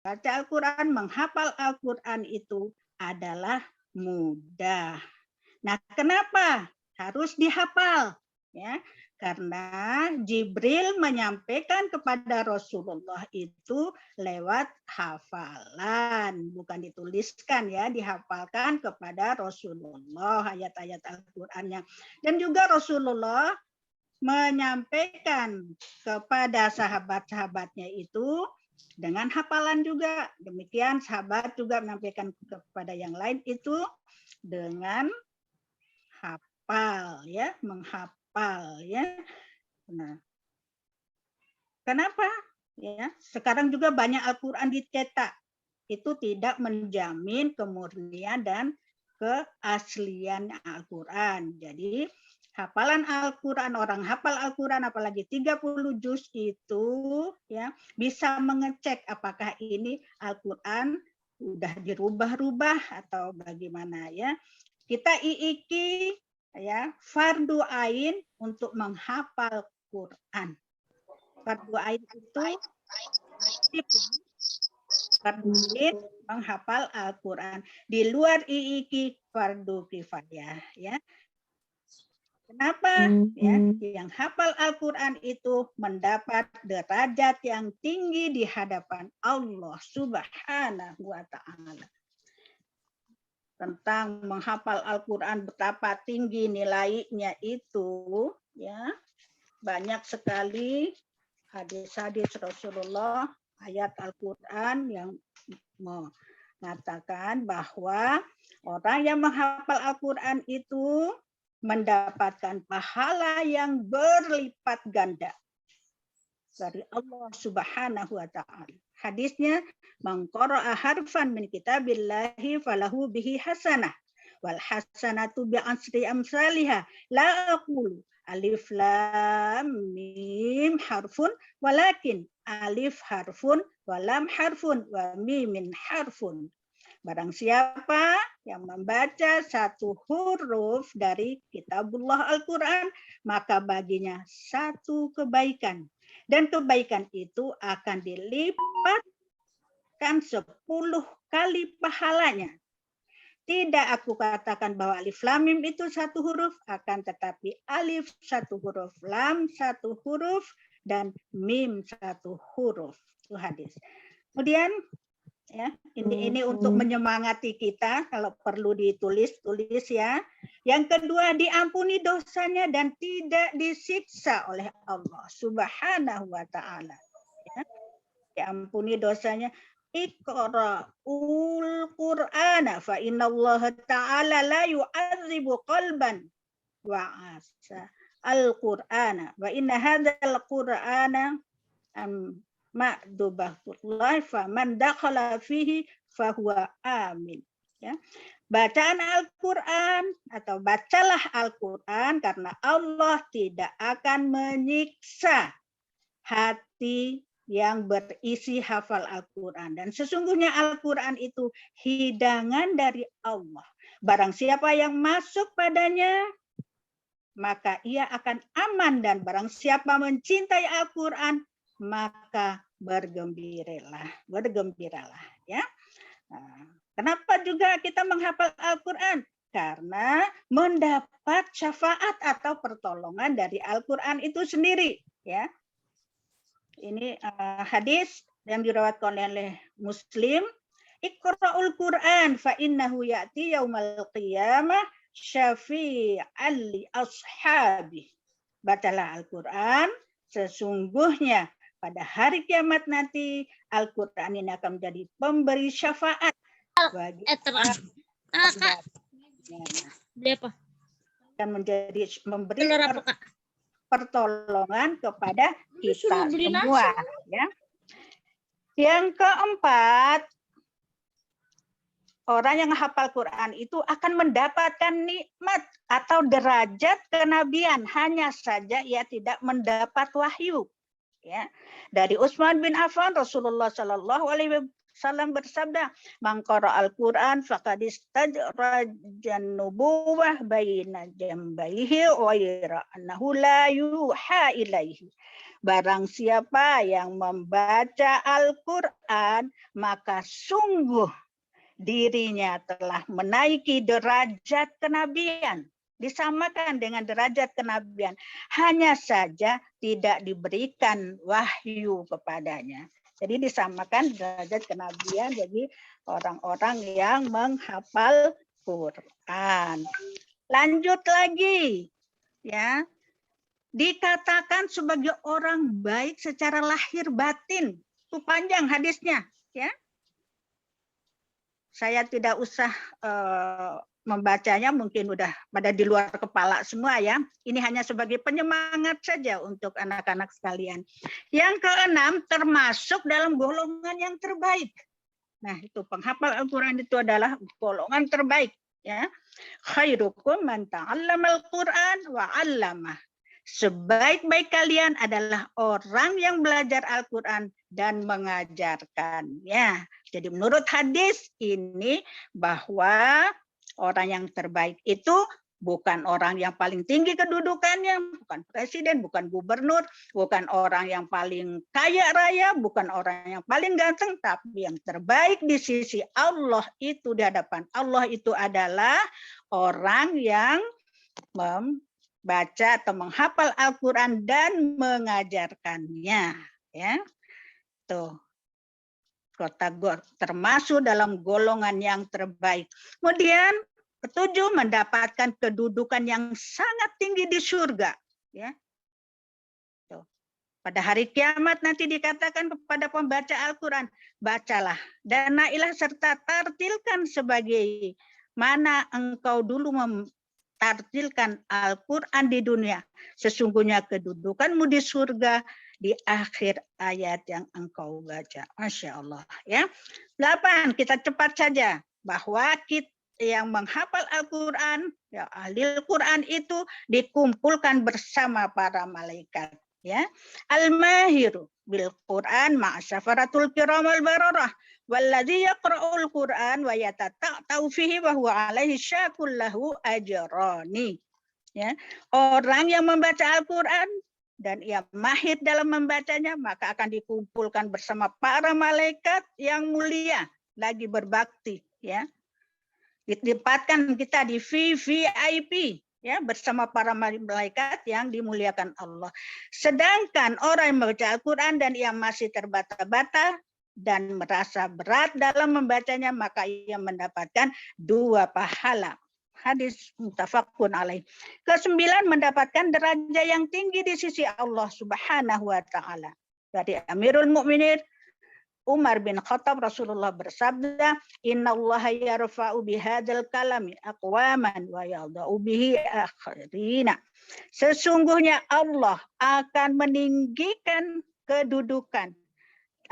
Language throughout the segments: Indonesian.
Baca Al-Quran, menghafal Al-Quran itu adalah mudah. Nah, kenapa harus dihafal? Ya, karena Jibril menyampaikan kepada Rasulullah itu lewat hafalan, bukan dituliskan ya, dihafalkan kepada Rasulullah ayat-ayat Al-Qur'annya. Dan juga Rasulullah menyampaikan kepada sahabat-sahabatnya itu dengan hafalan juga. Demikian sahabat juga menyampaikan kepada yang lain itu dengan hafal ya, menghafal ya. Nah, kenapa? Ya, sekarang juga banyak Al-Qur'an dicetak. Itu tidak menjamin kemurnian dan keaslian Al-Qur'an. Jadi hafalan Al-Qur'an, orang hafal Al-Qur'an apalagi 30 juz itu ya bisa mengecek apakah ini Al-Qur'an udah dirubah-rubah atau bagaimana ya. Kita iiki ya fardu ain untuk menghafal Quran. Fardu ain itu wajib fardu ain menghafal Al-Quran. Di luar iiki fardu kifayah ya. Kenapa? Ya, yang hafal Al-Quran itu mendapat derajat yang tinggi di hadapan Allah Subhanahu wa Ta'ala. Tentang menghafal Al-Quran betapa tinggi nilainya itu, ya banyak sekali hadis-hadis Rasulullah, ayat Al-Quran yang mengatakan bahwa orang yang menghafal Al-Quran itu mendapatkan pahala yang berlipat ganda dari Allah Subhanahu wa Ta'ala. Hadisnya, man qara'a harfan min kitabillahi falahu bihi hasanah wal hasanatu bi asri amsalihha la aqulu alif lam mim harfun walakin alif harfun wa lam harfun wa mimin harfun. Barang siapa yang membaca satu huruf dari kitabullah Al-Quran, maka baginya satu kebaikan. Dan kebaikan itu akan dilipatkan 10 kali pahalanya. Tidak aku katakan bahwa alif lam mim itu satu huruf, akan tetapi alif satu huruf, lam satu huruf, dan mim satu huruf. Itu hadis. Kemudian ya, ini untuk menyemangati kita kalau perlu ditulis ya. Yang kedua, diampuni dosanya dan tidak disiksa oleh Allah Subhanahu wa Ta'ala. Ya, diampuni dosanya. Iqra'ul Qur'ana fa innallaha ta'ala la yu'adzibu qalban wa asa al-Qur'ana wa inna hadzal Qur'ana ma'dubatullah faman dakhala fihi fahuwa amin. Ya. Bacaan Al-Quran atau bacalah Al-Quran karena Allah tidak akan menyiksa hati yang berisi hafal Al-Quran. Dan sesungguhnya Al-Quran itu hidangan dari Allah. Barang siapa yang masuk padanya, maka ia akan aman. Dan barang siapa mencintai Al-Quran, maka bergembiralah ya. Nah, kenapa juga kita menghafal Al-Quran? Karena mendapat syafaat atau pertolongan dari Al-Quran itu sendiri ya. Ini hadis yang diriwayatkan oleh Muslim. Iqra'ul Quran fa innahu ya'ti yaumal qiyamah syafi'an li ashabi. Bacalah Al-Quran, sesungguhnya pada hari kiamat nanti Al-Quran ini akan menjadi pemberi syafaat bagi akan menjadi memberi pertolongan kepada kita semua ya. Yang keempat, orang yang hafal Quran itu akan mendapatkan nikmat atau derajat kenabian, hanya saja ia tidak mendapat wahyu. Ya, dari Utsman bin Affan Rasulullah Shallallahu Alaihi Wasallam bersabda, "Man qara'al Quran faqad istadrajan nubuwah baina jambaihi wa yara annahu la yuha ilaihi Barang siapa yang membaca Al-Quran, maka sungguh dirinya telah menaiki derajat kenabian. Disamakan dengan derajat kenabian. Hanya saja tidak diberikan wahyu kepadanya. Jadi disamakan derajat kenabian bagi orang-orang yang menghafal Quran. Lanjut lagi, ya. Dikatakan sebagai orang baik secara lahir batin. Itu panjang hadisnya, ya. Saya tidak usah membacanya, mungkin udah pada di luar kepala semua ya. Ini hanya sebagai penyemangat saja untuk anak-anak sekalian. Yang keenam, termasuk dalam golongan yang terbaik. Nah, itu penghafal Al-Quran itu adalah golongan terbaik, ya. Khairukum man ta'allamal Quran wa 'allamah. Sebaik-baik kalian adalah orang yang belajar Al-Quran dan mengajarkannya. Jadi menurut hadis ini bahwa orang yang terbaik itu bukan orang yang paling tinggi kedudukannya, bukan presiden, bukan gubernur, bukan orang yang paling kaya raya, bukan orang yang paling ganteng, tapi yang terbaik di sisi Allah itu, di hadapan Allah itu adalah orang yang membaca atau menghafal Al-Quran dan mengajarkannya. Ya, tuh. Termasuk dalam golongan yang terbaik. Kemudian ketujuh, mendapatkan kedudukan yang sangat tinggi di surga. Ya. Tuh. Pada hari kiamat nanti dikatakan kepada pembaca Al-Quran, bacalah dan nailah serta tartilkan sebagai mana engkau dulu tartilkan Al-Quran di dunia. Sesungguhnya kedudukanmu di surga di akhir ayat yang engkau baca. Masya Allah. Ya. 8, kita cepat saja. Bahwa kita yang menghafal Al-Quran, ya, ahli Al-Quran itu dikumpulkan bersama para malaikat. Ya. Al-mahiru bil Quran ma'asyafaratul kiramal bararah. Walladzi yaqra'ul Qur'an wa yatata'u fihi wa huwa alaihi syakul lahu ajrani. Ya. Orang yang membaca Al-Qur'an dan ia mahir dalam membacanya, maka akan dikumpulkan bersama para malaikat yang mulia lagi berbakti, ya. Ditempatkan kita di VVIP, ya, bersama para malaikat yang dimuliakan Allah. Sedangkan orang yang membaca Al-Qur'an dan ia masih terbata-bata dan merasa berat dalam membacanya, maka ia mendapatkan 2 pahala. Hadis muttafaqun alaih. Ke-9, mendapatkan derajat yang tinggi di sisi Allah Subhanahu wa taala. Dari Amirul Mukminin Umar bin Khattab, Rasulullah bersabda, "Innallaha yarfa'u bihadzal kalami aqwaman wa yadha'u bihi akharina." Sesungguhnya Allah akan meninggikan kedudukan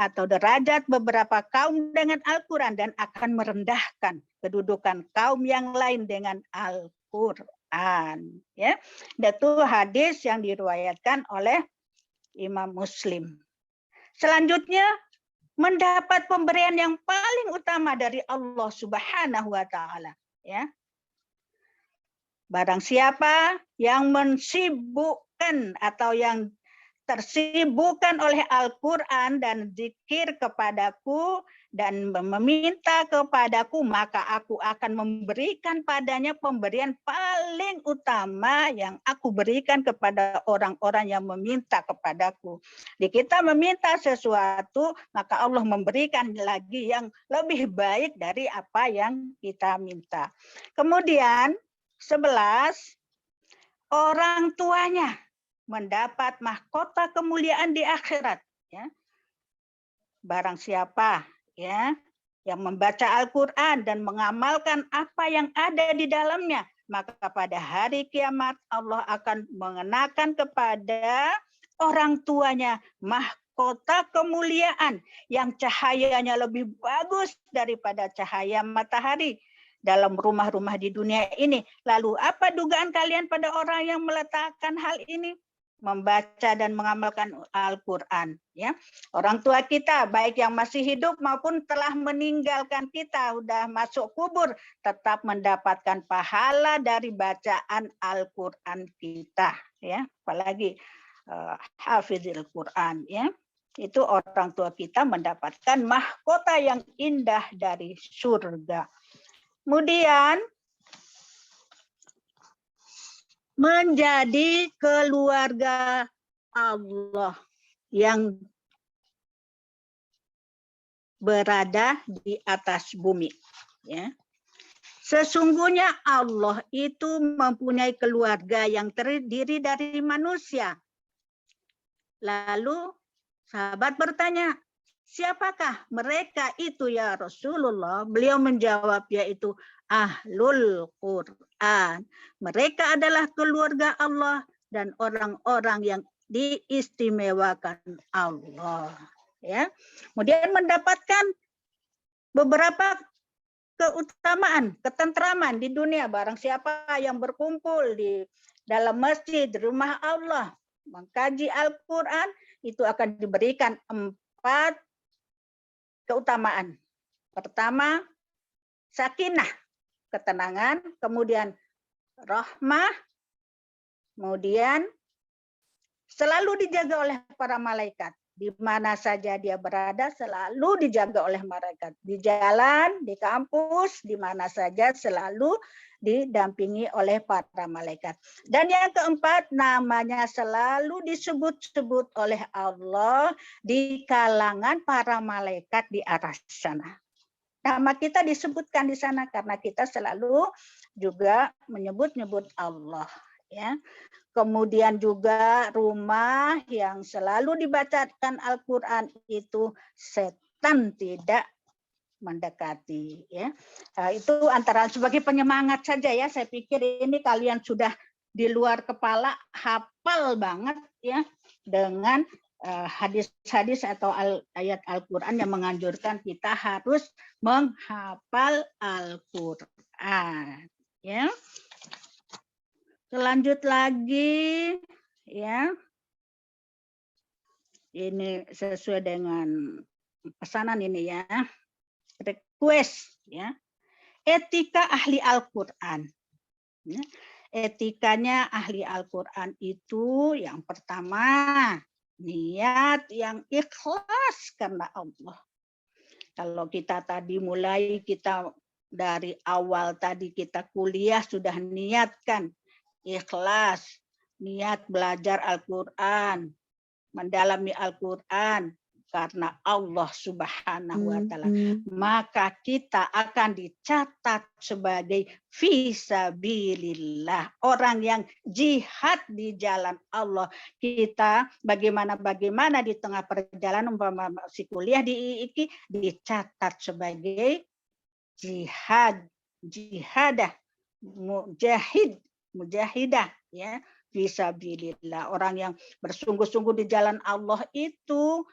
atau derajat beberapa kaum dengan Al-Quran dan akan merendahkan kedudukan kaum yang lain dengan Al-Quran. Ya, itu hadis yang diriwayatkan oleh Imam Muslim. Selanjutnya, mendapat pemberian yang paling utama dari Allah Subhanahu wa taala, ya. Barang siapa yang mensibukkan atau yang tersibukkan oleh Al-Quran dan zikir kepadaku dan meminta kepadaku, maka aku akan memberikan padanya pemberian paling utama yang aku berikan kepada orang-orang yang meminta kepadaku. Di kita meminta sesuatu, maka Allah memberikan lagi yang lebih baik dari apa yang kita minta. Kemudian 11, orang tuanya mendapat mahkota kemuliaan di akhirat, ya. Barang siapa, ya, yang membaca Al-Qur'an dan mengamalkan apa yang ada di dalamnya, maka pada hari kiamat Allah akan mengenakan kepada orang tuanya mahkota kemuliaan yang cahayanya lebih bagus daripada cahaya matahari dalam rumah-rumah di dunia ini. Lalu apa dugaan kalian pada orang yang meletakkan hal ini? Membaca dan mengamalkan Al-Quran, ya. Orang tua kita baik yang masih hidup maupun telah meninggalkan kita, sudah masuk kubur, tetap mendapatkan pahala dari bacaan Al-Quran kita, ya. Apalagi hafizil Quran, ya. Itu orang tua kita mendapatkan mahkota yang indah dari surga. Kemudian menjadi keluarga Allah yang berada di atas bumi, ya. Sesungguhnya Allah itu mempunyai keluarga yang terdiri dari manusia. Lalu sahabat bertanya, siapakah mereka itu ya Rasulullah? Beliau menjawab, yaitu Ahlul Quran. Mereka adalah keluarga Allah dan orang-orang yang diistimewakan Allah. Ya, kemudian mendapatkan beberapa keutamaan, ketentraman di dunia. Barang siapa yang berkumpul di dalam masjid, rumah Allah, mengkaji Al-Quran, itu akan diberikan 4 keutamaan. Pertama, sakinah, ketenangan, kemudian rahmah, kemudian selalu dijaga oleh para malaikat. Di mana saja dia berada selalu dijaga oleh malaikat. Di jalan, di kampus, di mana saja selalu didampingi oleh para malaikat. Dan yang keempat, namanya selalu disebut-sebut oleh Allah di kalangan para malaikat di atas sana. Nama kita disebutkan di sana karena kita selalu juga menyebut-nyebut Allah, ya. Kemudian juga rumah yang selalu dibacakan Al-Quran itu setan tidak mendekati, ya. Itu antara sebagai penyemangat saja, ya. Saya pikir ini kalian sudah di luar kepala hafal banget, ya, dengan hadis-hadis atau ayat Al-Quran yang menganjurkan kita harus menghafal Al-Quran, ya. Lanjut lagi, ya. Ini sesuai dengan pesanan ini, ya. Request, ya. Etika ahli Al-Quran. Ya. Etikanya ahli Al-Quran itu yang pertama, niat yang ikhlas karena Allah. Kalau kita tadi mulai, kita dari awal tadi kita kuliah sudah niatkan ikhlas, niat belajar Al-Quran, mendalami Al-Quran karena Allah Subhanahu wa Ta'ala, maka kita akan dicatat sebagai fisabilillah, orang yang jihad di jalan Allah. Kita bagaimana di tengah perjalanan umpama masih kuliah di IIKI dicatat sebagai jihadah, mujahidah, ya, fisabilillah, orang yang bersungguh-sungguh di jalan Allah itu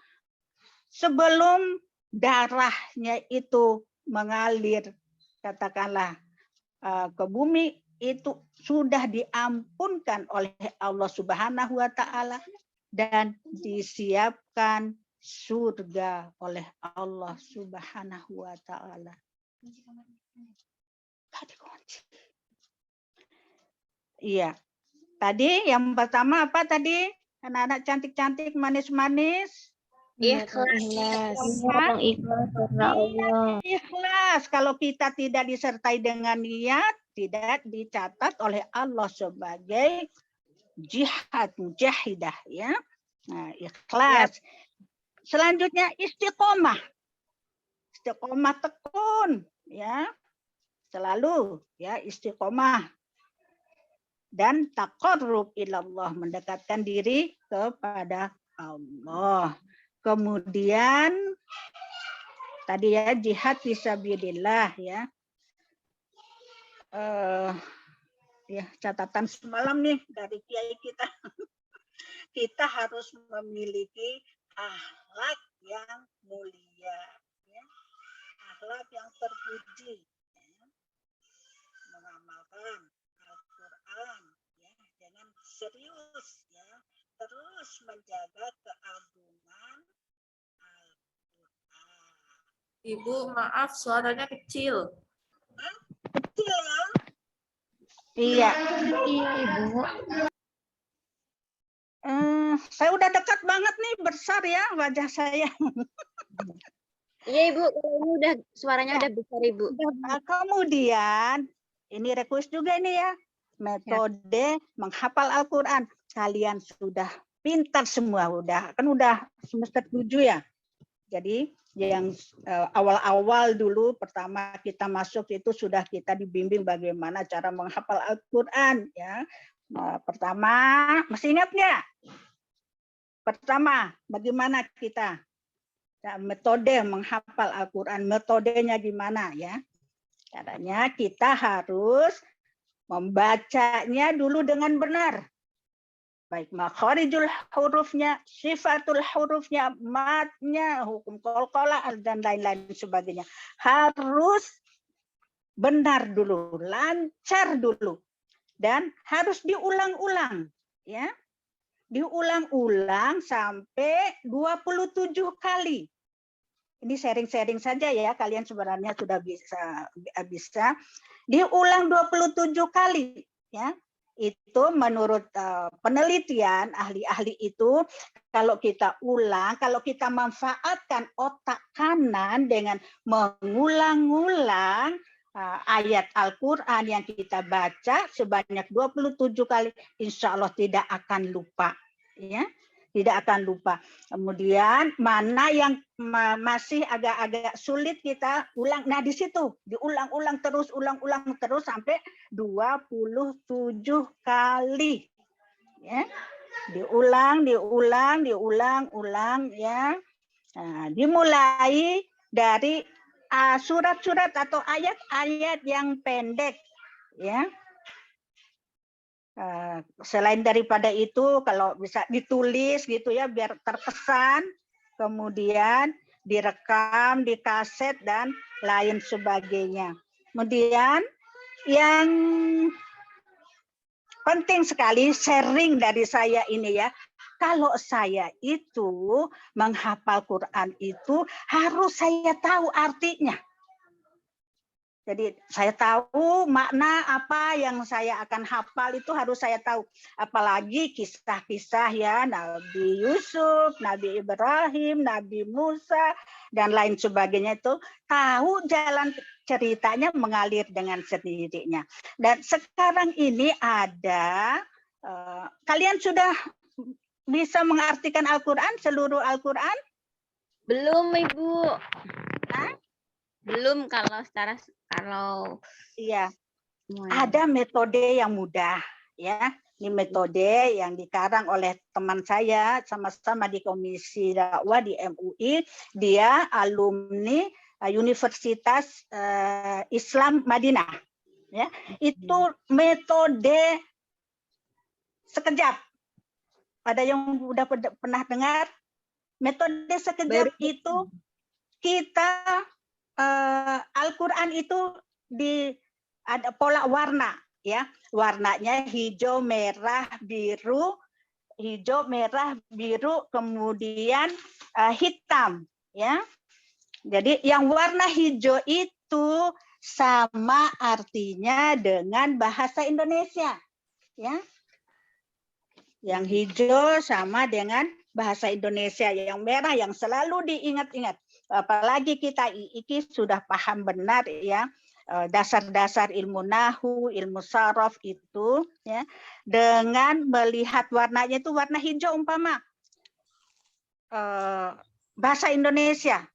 sebelum darahnya itu mengalir, katakanlah ke bumi, itu sudah diampunkan oleh Allah Subhanahu wa Ta'ala dan disiapkan surga oleh Allah Subhanahu wa Ta'ala. Iya. Tadi yang pertama apa tadi? Anak-anak cantik-cantik, manis-manis. Ikhlas karena Allah. Ikhlas. Kalau kita tidak disertai dengan niat, tidak dicatat oleh Allah sebagai jihad, mujahidah, ya. Nah, ikhlas. Selanjutnya istiqomah. Istiqomah tekun, ya. Selalu, ya, istiqomah. Dan taqarrub ilallah, mendekatkan diri kepada Allah. Kemudian tadi, ya, jihad fisabilillah, ya. Ya, catatan semalam nih dari kiai kita. Kita harus memiliki akhlak yang mulia, ya. Akhlak yang terpuji, ya. Mengamalkan Al-Quran, ya, dengan serius, ya, terus menjaga keagungan Al-Quran. Ibu, maaf suaranya kecil. Kecil, ya? Iya. Iya, Ibu. Saya udah dekat banget nih, besar ya wajah saya. Iya Ibu, kalau ini udah suaranya Ya. udah besar Ibu. Kemudian, ini request juga ini ya, metode menghafal Al-Quran. Kalian sudah pintar semua, kan udah semester 7 ya. Jadi yang awal-awal dulu pertama kita masuk itu sudah kita dibimbing bagaimana cara menghafal Al-Quran ya. Pertama, masih ingat nggak? Pertama, bagaimana kita metode menghafal Al-Quran, metodenya gimana ya? Caranya kita harus membacanya dulu dengan benar. Baik makharijul hurufnya, sifatul hurufnya, matnya, hukum qalqalah dan lain-lain sebagainya. Harus benar dulu, lancar dulu. Dan harus diulang-ulang ya. Diulang-ulang sampai 27 kali. Ini sharing-sharing saja ya, kalian sebenarnya sudah bisa diulang 27 kali ya. Itu menurut penelitian ahli-ahli itu kalau kita ulang, kalau kita manfaatkan otak kanan dengan mengulang-ulang ayat Al-Quran yang kita baca sebanyak 27 kali, insya Allah tidak akan lupa ya. Tidak akan lupa. Kemudian mana yang masih agak-agak sulit kita ulang. Nah di situ diulang-ulang terus, ulang-ulang terus sampai 27 kali. Ya. Diulang ya. Nah, dimulai dari surat-surat atau ayat-ayat yang pendek. Ya. Selain daripada itu kalau bisa ditulis gitu ya biar terkesan, kemudian direkam di kaset dan lain sebagainya. Kemudian yang penting sekali sharing dari saya ini ya, kalau saya itu menghafal Quran itu harus saya tahu artinya. Jadi saya tahu makna apa yang saya akan hafal itu harus saya tahu. Apalagi kisah-kisah ya Nabi Yusuf, Nabi Ibrahim, Nabi Musa, dan lain sebagainya itu. Tahu jalan ceritanya mengalir dengan sendirinya. Dan sekarang ini ada, kalian sudah bisa mengartikan Al-Quran, seluruh Al-Quran? Belum Ibu. Hah? Belum kalau iya. Ada metode yang mudah ya. Ini metode yang dikarang oleh teman saya sama-sama di Komisi Dakwah di MUI. Dia alumni Universitas Islam Madinah. Ya, itu metode sekejap. Ada yang udah pernah dengar? Metode sekejap itu kita Al-Quran itu ada pola warna ya, warnanya hijau, merah, biru, kemudian hitam ya. Jadi yang warna hijau itu sama artinya dengan bahasa Indonesia ya. Yang hijau sama dengan bahasa Indonesia, yang merah yang selalu diingat-ingat. Apalagi kita iki sudah paham benar ya dasar-dasar ilmu nahu, ilmu saraf itu ya, dengan melihat warnanya itu warna hijau umpama bahasa Indonesia.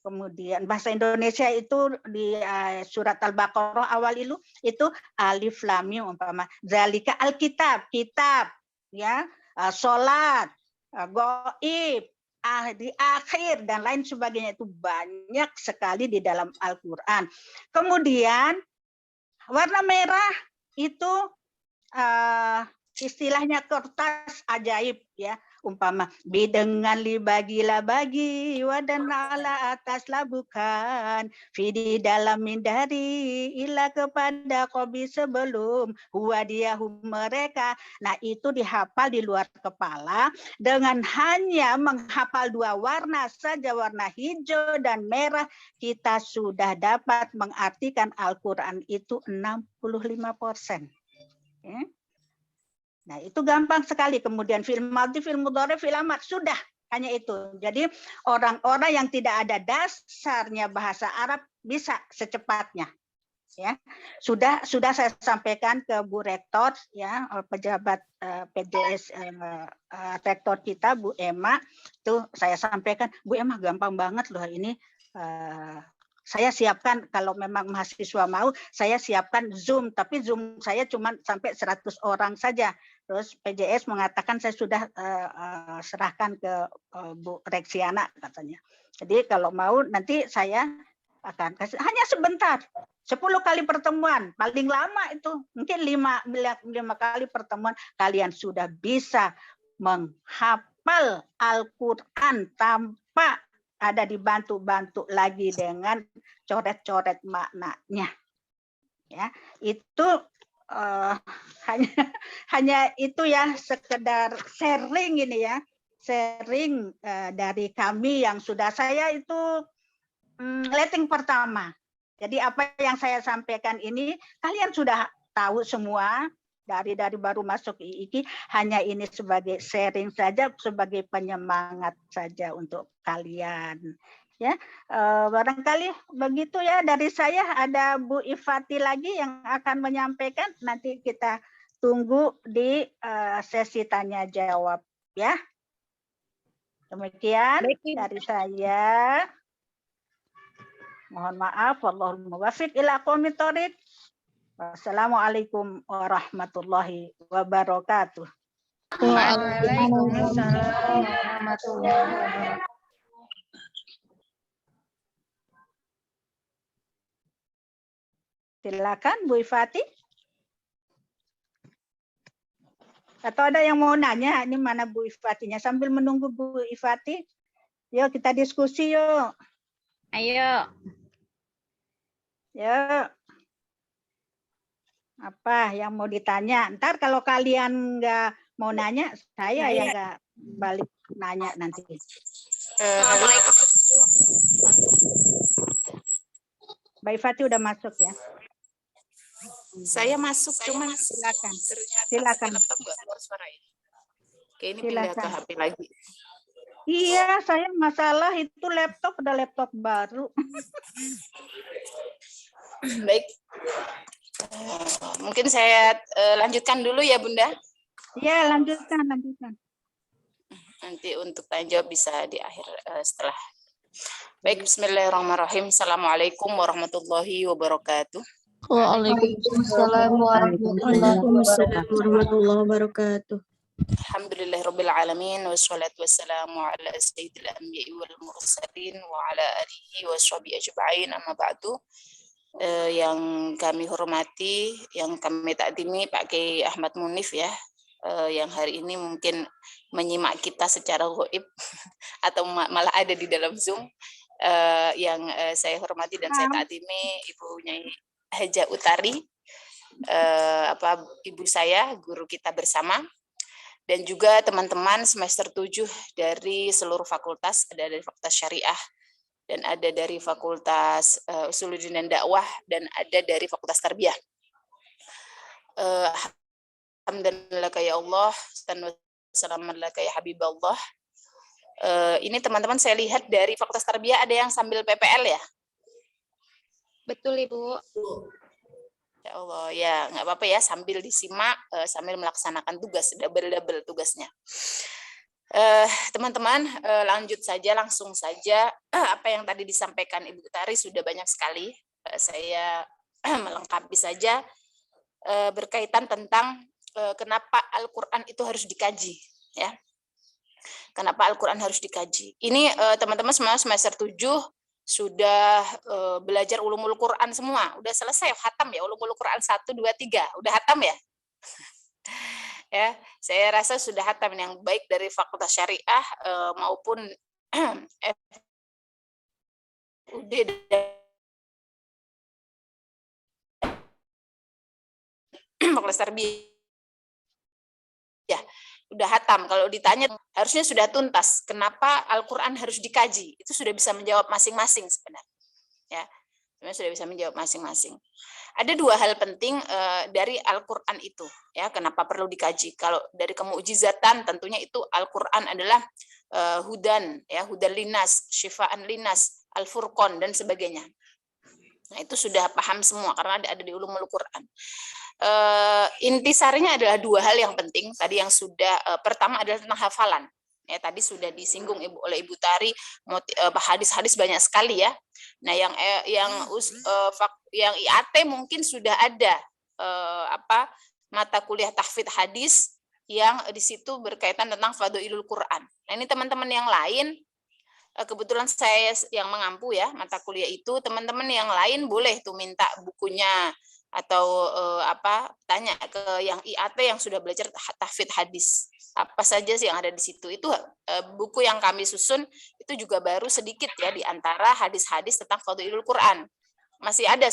Kemudian bahasa Indonesia itu di surat Al-Baqarah awal itu alif lam mim umpama zalika alkitab, kitab ya, sholat, goib, di akhir dan lain sebagainya, itu banyak sekali di dalam Al-Quran. Kemudian warna merah itu istilahnya kertas ajaib ya, umpama dengan libagilah bagi wadan ala ataslah bukan fidi dalam mindari ila kepada kobi sebelum huwadiyahu mereka. Nah itu dihafal di luar kepala dengan hanya menghafal dua warna saja, warna hijau dan merah, kita sudah dapat mengartikan Al-Quran itu 65%. Ya. Nah, itu gampang sekali. Kemudian fi'il madhi, fi'il mudhari, fi'il amr, sudah hanya itu. Jadi orang-orang yang tidak ada dasarnya bahasa Arab bisa secepatnya. Ya, sudah saya sampaikan ke Bu Rektor, ya, pejabat PDS Rektor kita Bu Emma, tuh saya sampaikan, Bu Emma gampang banget loh ini. Saya siapkan kalau memang mahasiswa mau, saya siapkan Zoom, tapi Zoom saya cuma sampai 100 orang saja. Terus PJS mengatakan saya sudah serahkan ke Bu Reksiana katanya. Jadi kalau mau nanti saya akan kasih hanya sebentar. 10 kali pertemuan, paling lama itu mungkin 5 kali pertemuan kalian sudah bisa menghafal Al-Qur'an tanpa ada dibantu-bantu lagi dengan coret-coret maknanya. Ya, itu hanya itu ya, sekedar sharing ini ya. Sharing dari kami yang sudah saya itu letting pertama. Jadi apa yang saya sampaikan ini kalian sudah tahu semua dari baru masuk IIKI, hanya ini sebagai sharing saja, sebagai penyemangat saja untuk kalian. Ya, barangkali begitu ya dari saya. Ada Bu Ifati lagi yang akan menyampaikan. Nanti kita tunggu di sesi tanya jawab ya. Demikian dari saya. Mohon maaf, wallahul muwaffiq ila aqwamit thoriq. Wassalamualaikum warahmatullahi wabarakatuh. Waalaikumsalam warahmatullahi wabarakatuh. Silakan Bu Ifati. Atau ada yang mau nanya? Ini mana Bu Ifatinya? Sambil menunggu Bu Ifati, yuk kita diskusi yuk. Ayo. Ya, apa yang mau ditanya? Ntar kalau kalian nggak mau nanya, saya yang nggak balik nanya nanti. Assalamualaikum. Mbak Ifati udah masuk ya? Saya masuk, cuman silakan. Ternyata Silakan. laptop nggak keluar suara ini. Oke, ini Silakan. pindah ke HP lagi. Iya, saya masalah itu laptop, udah laptop baru. Baik. Mungkin saya lanjutkan dulu ya, Bunda. Iya, lanjutkan. Nanti untuk tanya jawab bisa di akhir setelah. Baik, bismillahirrahmanirrahim. Assalamualaikum warahmatullahi wabarakatuh. Waalaikumsalam warahmatullahi wabarakatuh. Alhamdulillahirabbil alamin wassalatu wassalamu ala sayyidil anbiya'i wal mursalin wa ala alihi washabihi ajma'in, amma ba'du. Yang kami hormati, yang kami takdimi Pak Kiai Ahmad Munif ya, yang hari ini mungkin menyimak kita secara gaib atau malah ada di dalam Zoom, yang saya hormati dan saya takdimi Ibu Nyai Haja Utari, ibu saya, guru kita bersama, dan juga teman-teman semester 7 dari seluruh fakultas, ada dari Fakultas Syariah, dan ada dari Fakultas Usuluddin dan Dakwah, dan ada dari Fakultas Tarbiyah. Alhamdulillah ya Allah, dan wassalamualaikum ya Habiballah. Ini teman-teman saya lihat dari Fakultas Tarbiyah ada yang sambil PPL ya? Betul, Ibu. Ya Allah, ya nggak apa-apa ya, sambil disimak, sambil melaksanakan tugas, double tugasnya. Teman-teman, langsung saja, apa yang tadi disampaikan Ibu Utari sudah banyak sekali. Saya melengkapi saja berkaitan tentang kenapa Al-Quran itu harus dikaji, ya. Kenapa Al-Quran harus dikaji? Ini teman-teman semua semester 7 sudah belajar ulumul Quran semua, udah selesai hatam ya, ulumul Quran 1, 2, 3, udah hatam ya? Ya, saya rasa sudah hatam yang baik dari Fakultas Syariah maupun FUD dan Fakultas Tarbiyah. Ya, udah hatam. Kalau ditanya harusnya sudah tuntas. Kenapa Al-Quran harus dikaji? Itu sudah bisa menjawab masing-masing sebenarnya. Ya, Sebenarnya sudah bisa menjawab masing-masing. Ada dua hal penting dari Al-Qur'an itu, ya, kenapa perlu dikaji. Kalau dari kemukjizatan tentunya itu Al-Qur'an adalah hudan, ya, hudan linas, syifaan linas, Al-Furqan dan sebagainya. Nah, itu sudah paham semua karena ada di ulumul Qur'an. Intisarinya adalah dua hal yang penting tadi yang sudah pertama adalah tentang hafalan. Ya, tadi sudah disinggung oleh Ibu Tari, hadis-hadis banyak sekali ya. Nah, yang IAT mungkin sudah ada mata kuliah tahfidz hadis yang di situ berkaitan tentang Fadhailul Quran. Nah, ini teman-teman yang lain, kebetulan saya yang mengampu ya mata kuliah itu, teman-teman yang lain boleh tuh minta bukunya atau tanya ke yang IAT yang sudah belajar tahfidz hadis. Apa saja sih yang ada di situ. Itu buku yang kami susun itu juga baru sedikit ya di antara hadis-hadis tentang Fadhailul Quran. Masih ada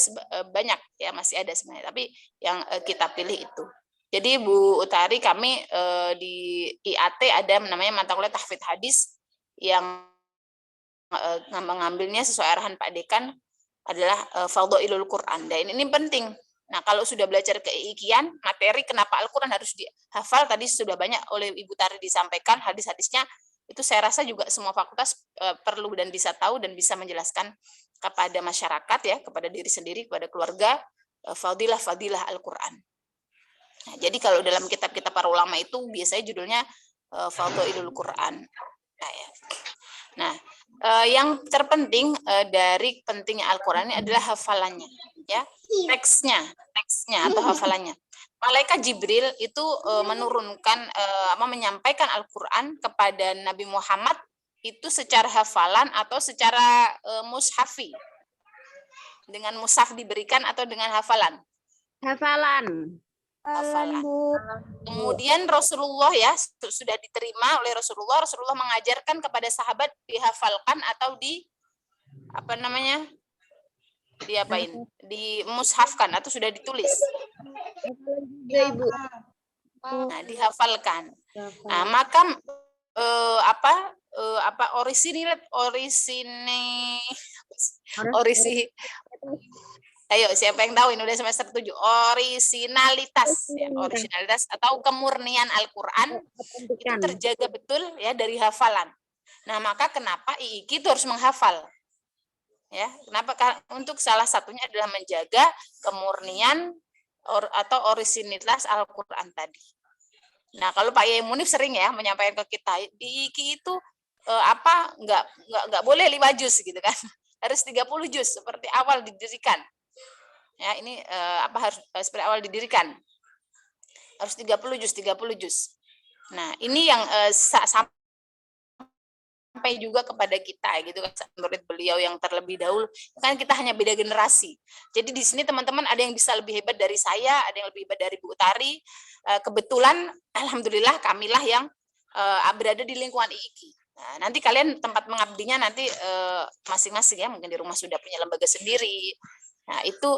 banyak ya, masih ada sebenarnya, tapi yang kita pilih itu. Jadi Bu Utari, kami di IAT ada namanya mata kuliah tahfidz hadis yang mengambilnya sesuai arahan Pak Dekan adalah Fadhailul Quran. Dan ini penting. Nah, kalau sudah belajar keikian, materi kenapa Al-Quran harus dihafal, tadi sudah banyak oleh Ibu Tari disampaikan, hadis-hadisnya, itu saya rasa juga semua fakultas perlu dan bisa tahu dan bisa menjelaskan kepada masyarakat, ya, kepada diri sendiri, kepada keluarga, fadilah Al-Quran. Nah, jadi kalau dalam kitab-kitab para ulama itu biasanya judulnya Fadhailul Quran. Nah, yang terpenting dari pentingnya Al-Quran ini adalah hafalannya, ya, teksnya atau hafalannya. Malaikat Jibril itu menurunkan menyampaikan Al-Quran kepada Nabi Muhammad itu secara hafalan atau secara mushafi, dengan mushaf diberikan atau dengan hafalan. Hafalan. Kemudian Rasulullah ya sudah diterima oleh Rasulullah mengajarkan kepada sahabat dihafalkan atau dimushafkan atau sudah ditulis. Nah, dihafalkan. Nah, maka ayo, siapa yang tahu, ini udah semester 7. Orisinalitas ya, orisinalitas atau kemurnian Al-Qur'an itu terjaga betul ya dari hafalan. Nah, maka kenapa IIQ itu harus menghafal? Ya, kenapa? Untuk salah satunya adalah menjaga kemurnian atau orisinalitas Al-Qur'an tadi. Nah, kalau Pak Yai Munif sering ya menyampaikan ke kita, IIQ itu enggak boleh 5 juz gitu kan. Harus 30 juz seperti awal didirikan. Ya, ini harus seperti awal didirikan. Harus 30 juz. Nah, ini yang sampai juga kepada kita gitu kan, murid beliau yang terlebih dahulu. Kan kita hanya beda generasi. Jadi di sini teman-teman ada yang bisa lebih hebat dari saya, ada yang lebih hebat dari Bu Utari. Kebetulan alhamdulillah kamilah yang berada di lingkungan IIQ. Nah, nanti kalian tempat mengabdinya nanti masing-masing ya, mungkin di rumah sudah punya lembaga sendiri. Nah, itu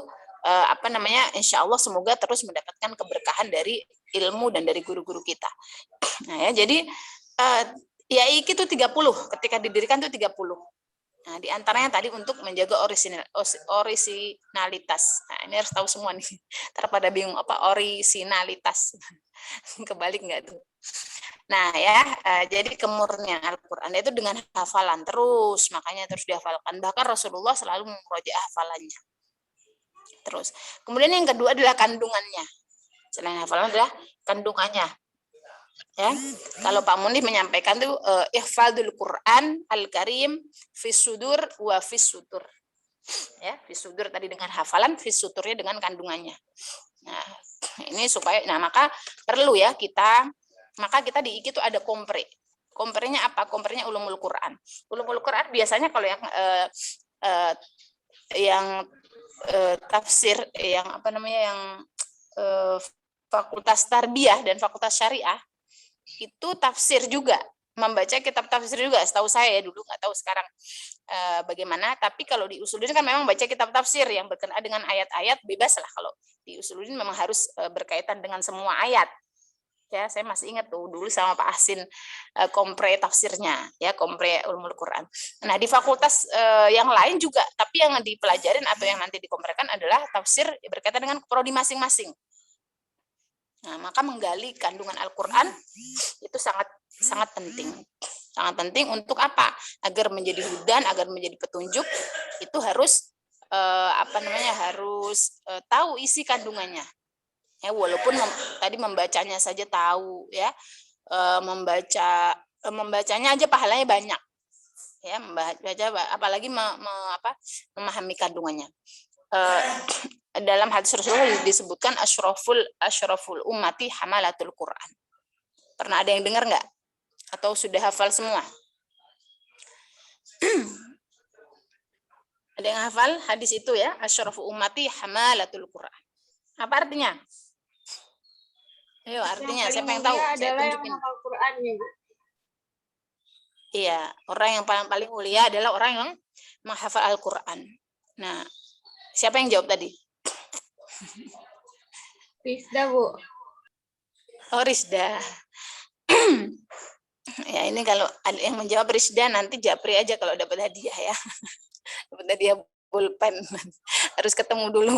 insya Allah semoga terus mendapatkan keberkahan dari ilmu dan dari guru-guru kita. Nah, ya, jadi IAIQ itu 30, ketika didirikan itu 30. Nah, di antaranya tadi untuk menjaga orisinalitas. Nah, ini harus tahu semua nih. Terpada bingung apa orisinalitas. Kebalik enggak tuh? Nah, ya, jadi kemurnian Al-Qur'an itu dengan hafalan terus, makanya terus dihafalkan. Bahkan Rasulullah selalu memurojaah hafalannya. Terus, kemudian yang kedua adalah kandungannya. Selain hafalan adalah kandungannya. Ya, kalau Pak Munif menyampaikan itu ihfadzul Quran al-Karim fis sudur wa fis sutur. Ya, fis sudur tadi dengan hafalan, fis suturnya dengan kandungannya. Nah, ini supaya maka perlu ya maka kita di IQ itu ada kompre. Komprenya apa? Komprenya ulumul Quran. Ulumul Quran biasanya kalau yang tafsir yang fakultas tarbiyah dan fakultas syariah itu tafsir juga, membaca kitab tafsir juga, setahu saya ya, dulu nggak tahu sekarang bagaimana, tapi kalau di Usuluddin kan memang baca kitab tafsir yang berkenaan dengan ayat-ayat, bebas lah. Kalau di Usuluddin memang harus berkaitan dengan semua ayat. Ya, saya masih ingat tuh dulu sama Pak Asin kompre tafsirnya, ya kompre Ulumul Quran. Nah di fakultas yang lain juga, tapi yang dipelajarin atau yang nanti dikomprekan adalah tafsir berkaitan dengan prodi masing-masing. Nah maka menggali kandungan Al-Quran itu sangat sangat penting, sangat penting untuk apa? Agar menjadi hudan, agar menjadi petunjuk, itu harus harus tahu isi kandungannya. Ya, walaupun tadi membacanya saja tahu, ya membacanya aja pahalanya banyak, ya membaca apalagi memahami kandungannya. Dalam hadis Rasulullah disebutkan asyraful ummati hamalatul Quran. Pernah ada yang dengar nggak? Atau sudah hafal semua? Ada yang hafal hadis itu ya, asyraful ummati hamalatul Quran. Apa artinya? Ayo, artinya siapa yang tahu? Saya tunjukin. Yang Al-Quran ya, Bu. Iya, orang yang paling mulia adalah orang yang menghafal Al-Quran. Nah, siapa yang jawab tadi? Rizda, Bu. Oh, Rizda. Ya, ini kalau ada yang menjawab Rizda, nanti japri aja kalau dapat hadiah ya. Dapat hadiah pulpen. Harus ketemu dulu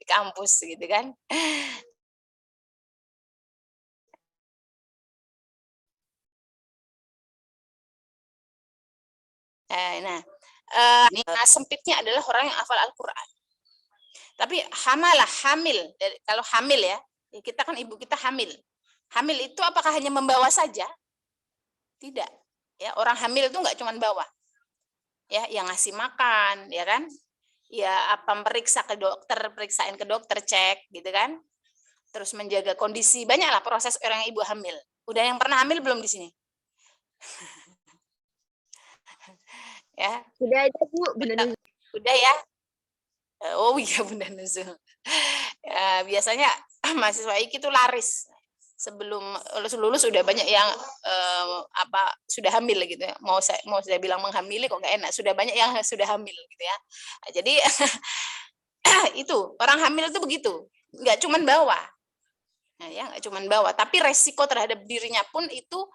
di kampus gitu kan. Nah, ini sempitnya adalah orang yang hafal Al-Quran. Tapi hamil. Kalau hamil ya, kita kan ibu kita hamil. Hamil itu apakah hanya membawa saja? Tidak. Ya, orang hamil itu nggak cuma bawa. Ya, yang ngasih makan, ya kan? Ya, apa periksa ke dokter, periksain ke dokter, cek, gitu kan? Terus menjaga kondisi, banyaklah proses orang ibu hamil. Udah yang pernah hamil belum di sini? Ya. Sudah ada, Bu. Benar. Udah ya. Oh iya Bunda Nuzul. Ya, biasanya mahasiswa IKI itu laris. Sebelum lulus udah banyak yang sudah hamil gitu ya. Mau saya bilang menghamili kok nggak enak. Sudah banyak yang sudah hamil gitu ya. Nah, jadi itu orang hamil itu begitu. Nggak cuman bawa. Nah, ya nggak cuman bawa, tapi resiko terhadap dirinya pun itu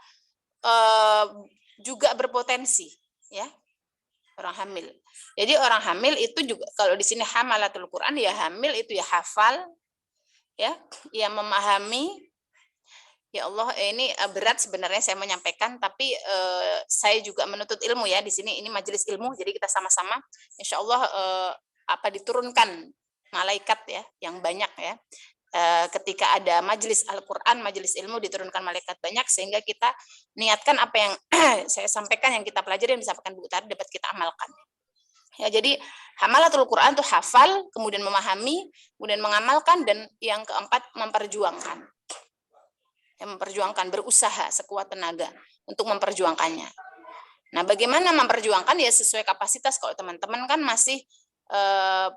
juga berpotensi, ya. Orang hamil. Jadi orang hamil itu juga kalau di sini hamalatul Quran ya hamil itu ya hafal, ya memahami. Ya Allah, ini berat sebenarnya saya menyampaikan, tapi saya juga menuntut ilmu ya di sini. Ini majelis ilmu, jadi kita sama-sama, insya Allah diturunkan malaikat ya yang banyak ya. Ketika ada majelis Al-Quran, majelis ilmu diturunkan malaikat banyak sehingga kita niatkan apa yang saya sampaikan, yang kita pelajari, yang disampaikan Bu Utari dapat kita amalkan. Ya, jadi hamalatul Quran itu hafal, kemudian memahami, kemudian mengamalkan, dan yang keempat memperjuangkan. Ya, memperjuangkan, berusaha sekuat tenaga untuk memperjuangkannya. Nah, bagaimana memperjuangkan ya sesuai kapasitas. Kalau teman-teman kan masih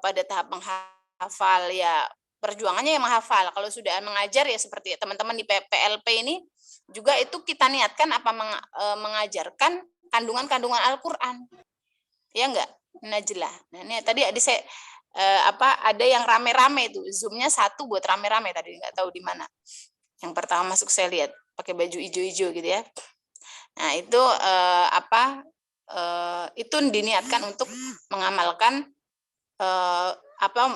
pada tahap menghafal ya perjuangannya yang menghafal. Kalau sudah mengajar ya seperti teman-teman di PLP ini juga itu kita niatkan mengajarkan kandungan-kandungan Al-Qur'an. Ya enggak? Najlah. Nah, ini tadi saya ada yang rame-rame itu. Zoom-nya satu buat rame-rame tadi, enggak tahu di mana. Yang pertama masuk saya lihat pakai baju hijau-hijau gitu ya. Nah, itu itu diniatkan untuk mengamalkan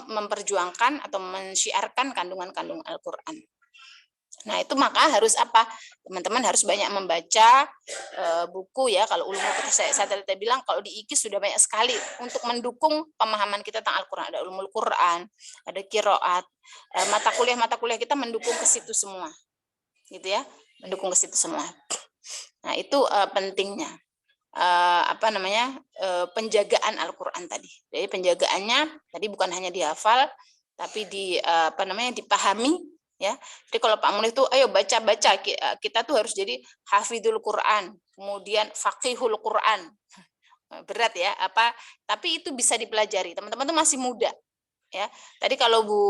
memperjuangkan atau mensyiarkan kandungan-kandungan Al-Qur'an. Nah, itu maka harus apa? Teman-teman harus banyak membaca buku ya. Kalau ulumul Quran saya tadi bilang kalau di IKI sudah banyak sekali untuk mendukung pemahaman kita tentang Al-Qur'an. Ada ulumul Quran, ada qiraat, mata kuliah kita mendukung ke situ semua. Gitu ya. Mendukung ke situ semua. Nah, itu pentingnya. Penjagaan Al-Qur'an tadi. Jadi penjagaannya tadi bukan hanya dihafal tapi dipahami ya. Jadi kalau Pak Munif itu ayo baca-baca, kita tuh harus jadi hafidul Quran, kemudian faqihul Quran. Berat ya, tapi itu bisa dipelajari. Teman-teman tuh masih muda ya. Tadi kalau Bu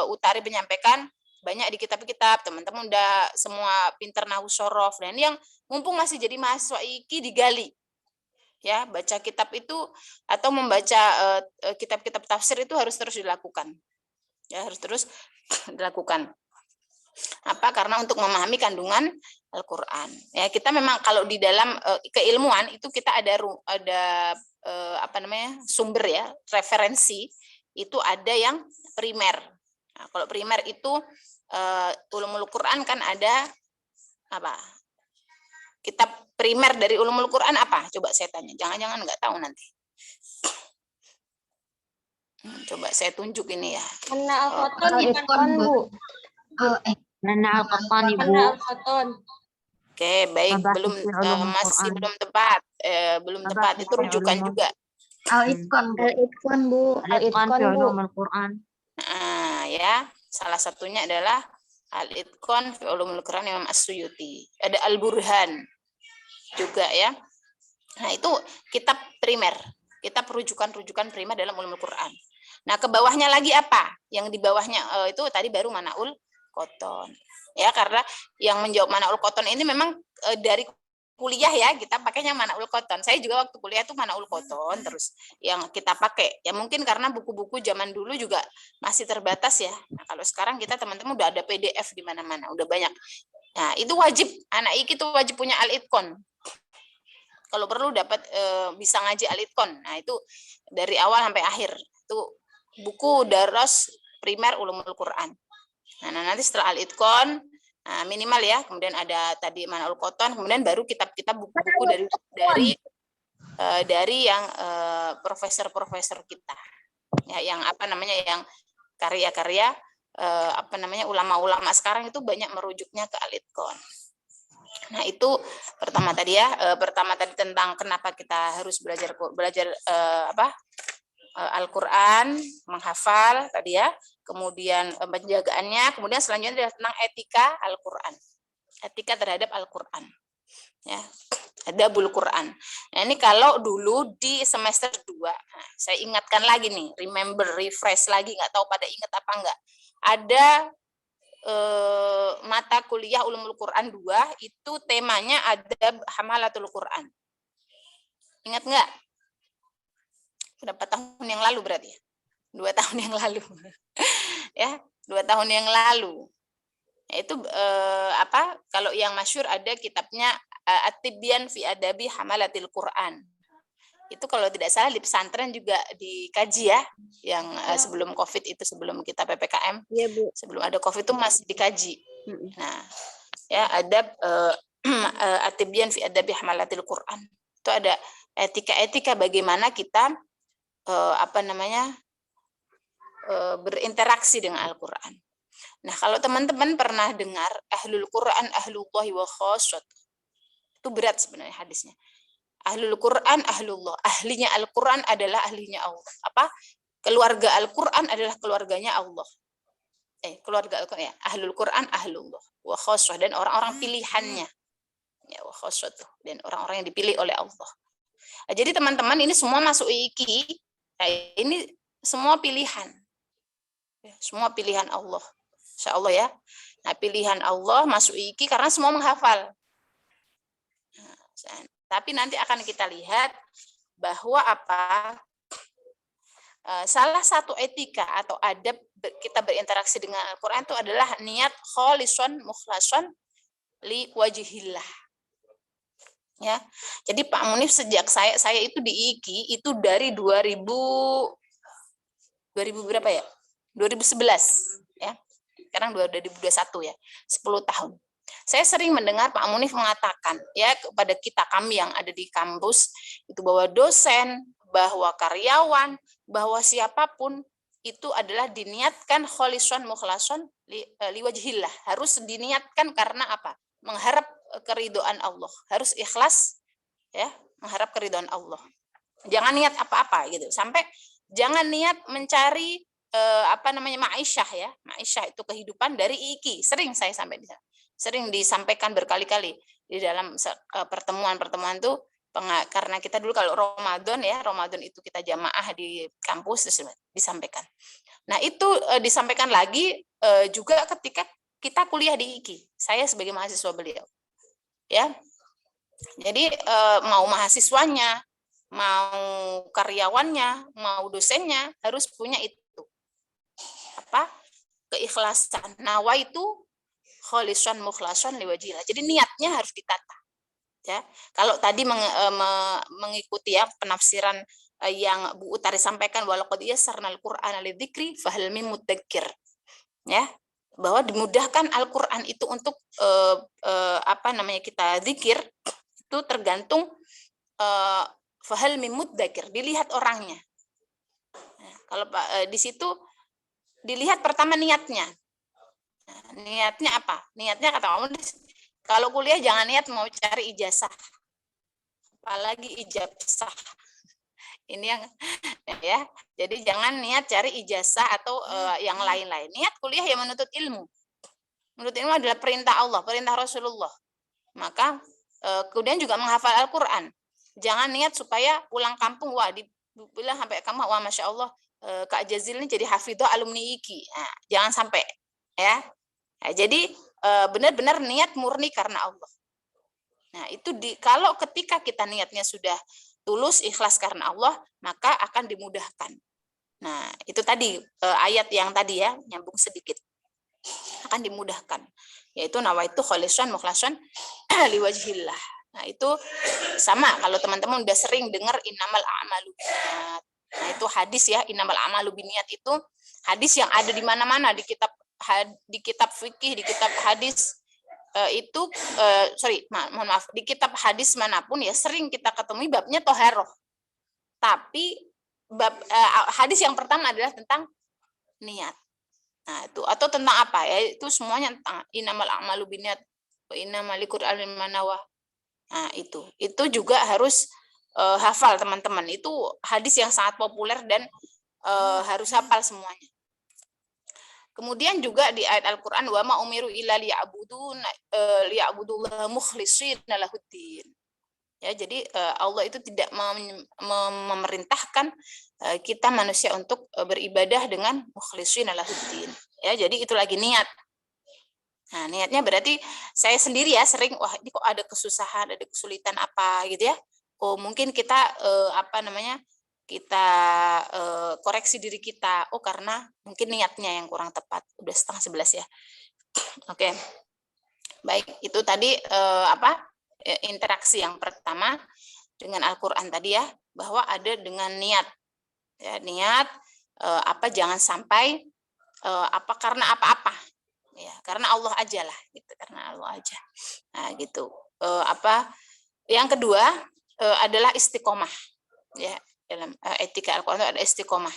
Utari menyampaikan banyak di kitab-kitab, teman-teman udah semua pinter nahwu sorof, dan yang mumpung masih jadi mahasiswa IKI digali ya, baca kitab itu atau membaca kitab-kitab tafsir itu harus terus dilakukan ya, harus terus dilakukan. Apa? Karena untuk memahami kandungan Al-Qur'an. Ya, kita memang kalau di dalam keilmuan itu kita ada apa namanya? Sumber ya, referensi itu ada yang primer. Nah, kalau primer itu ulumul Quran kan ada apa? Kitab primer dari ulumul Quran apa? Coba saya tanya. Jangan-jangan nggak tahu nanti. Coba saya tunjuk ini ya. Karena Al-Qur'an Al-Itqan, Bu. Nana Al-Qur'an, Ibu. Karena Al-Qur'an. Oke, baik. Belum masih belum tepat. Belum tepat. Itu rujukan juga. Al-Itqan, Bu. Al-Itqan, Bu. Al-Itqan fi Bu. ulumul Quran. Ya, salah satunya adalah Al-Itqan fi ulumul Quran Imam As-Suyuti. Ada Al-Burhan juga ya. Nah, itu kitab primer. Kitab rujukan-rujukan primer dalam ulumul Quran. Nah, ke bawahnya lagi apa? Yang di bawahnya itu tadi baru Manaul Qoton. Ya, karena yang menjawab Manaul Qoton ini memang dari kuliah ya, kita pakainya Manaul Qoton. Saya juga waktu kuliah itu Manaul Qoton terus yang kita pakai. Ya mungkin karena buku-buku zaman dulu juga masih terbatas ya. Nah, kalau sekarang kita teman-teman udah ada PDF di mana-mana, udah banyak. Nah, itu wajib, anak IKI itu wajib punya Al-Itqan. Kalau perlu dapat bisa ngaji Al-Itqan. Nah, itu dari awal sampai akhir. Itu buku daros primer ulumul Quran. Nah, nanti setelah Al-Itqan minimal ya, kemudian ada tadi Manaul Qoton, kemudian baru kitab-kitab buku-buku dari yang profesor-profesor kita. Ya, yang apa namanya yang karya-karya apa namanya ulama-ulama sekarang itu banyak merujuknya ke Al-Itqan. Nah, itu pertama tadi ya, pertama tadi tentang kenapa kita harus belajar Al-Qur'an, menghafal tadi ya. Kemudian penjagaannya, kemudian selanjutnya adalah tentang etika Al-Qur'an. Etika terhadap Al-Qur'an. Ya. Adabul Qur'an. Nah, ini kalau dulu di semester 2, nah, saya ingatkan lagi nih, refresh lagi, nggak tahu pada ingat apa enggak. Ada mata kuliah Ulumul Quran 2 itu temanya adab hamalatul Quran. Ingat nggak? Berapa tahun yang lalu berarti? 2 tahun yang lalu. Ya, 2 tahun yang lalu. Itu apa? Kalau yang masyhur ada kitabnya At-Tibyan fi Adabi Hamalatil Quran. Itu kalau tidak salah di pesantren juga dikaji ya, yang sebelum Covid itu, sebelum kita PPKM, Iya, Bu. sebelum ada Covid itu masih dikaji. Nah, ya adab At-Tibyan fi Adabi Hamalatil Quran. Itu ada etika-etika bagaimana kita apa namanya berinteraksi dengan Al-Qur'an. Nah, kalau teman-teman pernah dengar Ahlul Quran Ahlullahi wa khassat. Itu berat sebenarnya hadisnya. Ahlul Quran ahlullah, ahlinya Al-Quran adalah ahlinya Allah. Apa? Keluarga Al-Quran adalah keluarganya Allah. Keluarga Al-Quran ya, Ahlul Quran ahlullah wa khassah, dan orang-orang pilihannya. Ya, wa khassah, dan orang-orang yang dipilih oleh Allah. Nah, jadi teman-teman ini semua masuk IKI. Nah, ini semua pilihan. Ya, semua pilihan Allah. Insyaallah ya. Nah, pilihan Allah masuk IKI karena semua menghafal. Nah, tapi nanti akan kita lihat bahwa apa salah satu etika atau adab kita berinteraksi dengan Al-Quran itu adalah niat kholison mukhlason li wajihillah. Ya, jadi Pak Munif sejak saya itu di IKI itu dari 2000 berapa ya? 2011 ya. Sekarang 2021 ya. 10 tahun. Saya sering mendengar Pak Munif mengatakan ya kepada kami yang ada di kampus itu bahwa dosen, bahwa karyawan, bahwa siapapun itu adalah diniatkan kholisun mukhlason liwajhillah. Harus diniatkan karena apa? Mengharap keridhaan Allah. Harus ikhlas ya, mengharap keridhaan Allah. Jangan niat apa-apa gitu. Sampai jangan niat mencari apa namanya ma'isyah ya. Ma'isyah itu kehidupan dari IKI. Sering saya sampai di sana. Sering disampaikan berkali-kali di dalam pertemuan-pertemuan itu, karena kita dulu kalau Ramadan itu kita jamaah di kampus terus disampaikan. Nah, itu disampaikan lagi juga ketika kita kuliah di IKI. Saya sebagai mahasiswa beliau. Ya. Jadi mau mahasiswanya, mau karyawannya, mau dosennya harus punya itu. Apa? Keikhlasan. Nawa itu kholisan mukhlasan liwajhillah. Jadi niatnya harus ditata. Ya, kalau tadi mengikuti ya penafsiran yang Bu Utari sampaikan, walaqad yassarnal Qur'ana lidzikri fahal mim mudzakir. Ya, bahwa dimudahkan Al-Qur'an itu untuk kita zikir itu tergantung fahal mim mudzakir, dilihat orangnya. Nah, kalau di situ dilihat pertama niatnya. Nah, niatnya apa? Niatnya kata kamu kalau kuliah jangan niat mau cari ijazah, apalagi ijazah. Ini yang ya. Jadi jangan niat cari ijazah atau yang lain-lain. Niat kuliah yang menuntut ilmu. Menuntut ilmu adalah perintah Allah, perintah Rasulullah. Maka kemudian juga menghafal Al-Qur'an. Jangan niat supaya pulang kampung wah dibilang sampai kamu wah Masya Allah Kak Jazil ini jadi hafidhah alumni IKI. Nah, jangan sampai ya. Nah, jadi benar-benar niat murni karena Allah. Nah, itu kalau ketika kita niatnya sudah tulus, ikhlas karena Allah, maka akan dimudahkan. Nah, itu tadi ayat yang tadi ya, nyambung sedikit. Akan dimudahkan. Yaitu nawaitu kholisan mukhlasan liwajhillah. Nah, itu sama kalau teman-teman udah sering dengar innamal a'malu binniyat. Nah, itu hadis ya, innamal a'malu binniyat itu hadis yang ada di mana-mana di kitab fikih, di kitab hadis mohon maaf, di kitab hadis manapun ya sering kita ketemu babnya toharoh. Tapi bab hadis yang pertama adalah tentang niat. Nah, itu atau tentang apa ya? Itu semuanya tentang innamal a'malu binniyat wa innamal likulli imrin ma nawa. Nah, itu juga harus hafal teman-teman. Itu hadis yang sangat populer dan harus hafal semuanya. Kemudian juga di ayat Al-Qur'an wa ma umiru illa liya'budullaha mukhlishina lahuddin. Ya, jadi Allah itu tidak memerintahkan kita manusia untuk beribadah dengan mukhlishina lahuddin. Ya, jadi itu lagi niat. Nah, niatnya berarti saya sendiri ya sering wah ini kok ada kesusahan, ada kesulitan apa gitu ya. Oh, mungkin kita kita koreksi diri kita. Oh, karena mungkin niatnya yang kurang tepat. Udah 10:30 ya. Oke. Baik, itu tadi interaksi yang pertama dengan Al-Qur'an tadi ya, bahwa ada dengan niat. Ya, niat jangan sampai karena apa-apa. Ya, karena Allah aja lah gitu, karena Allah aja. Nah, gitu. Yang kedua adalah istiqomah. Ya, dalam etika Al-Qur'an itu ada istiqomah.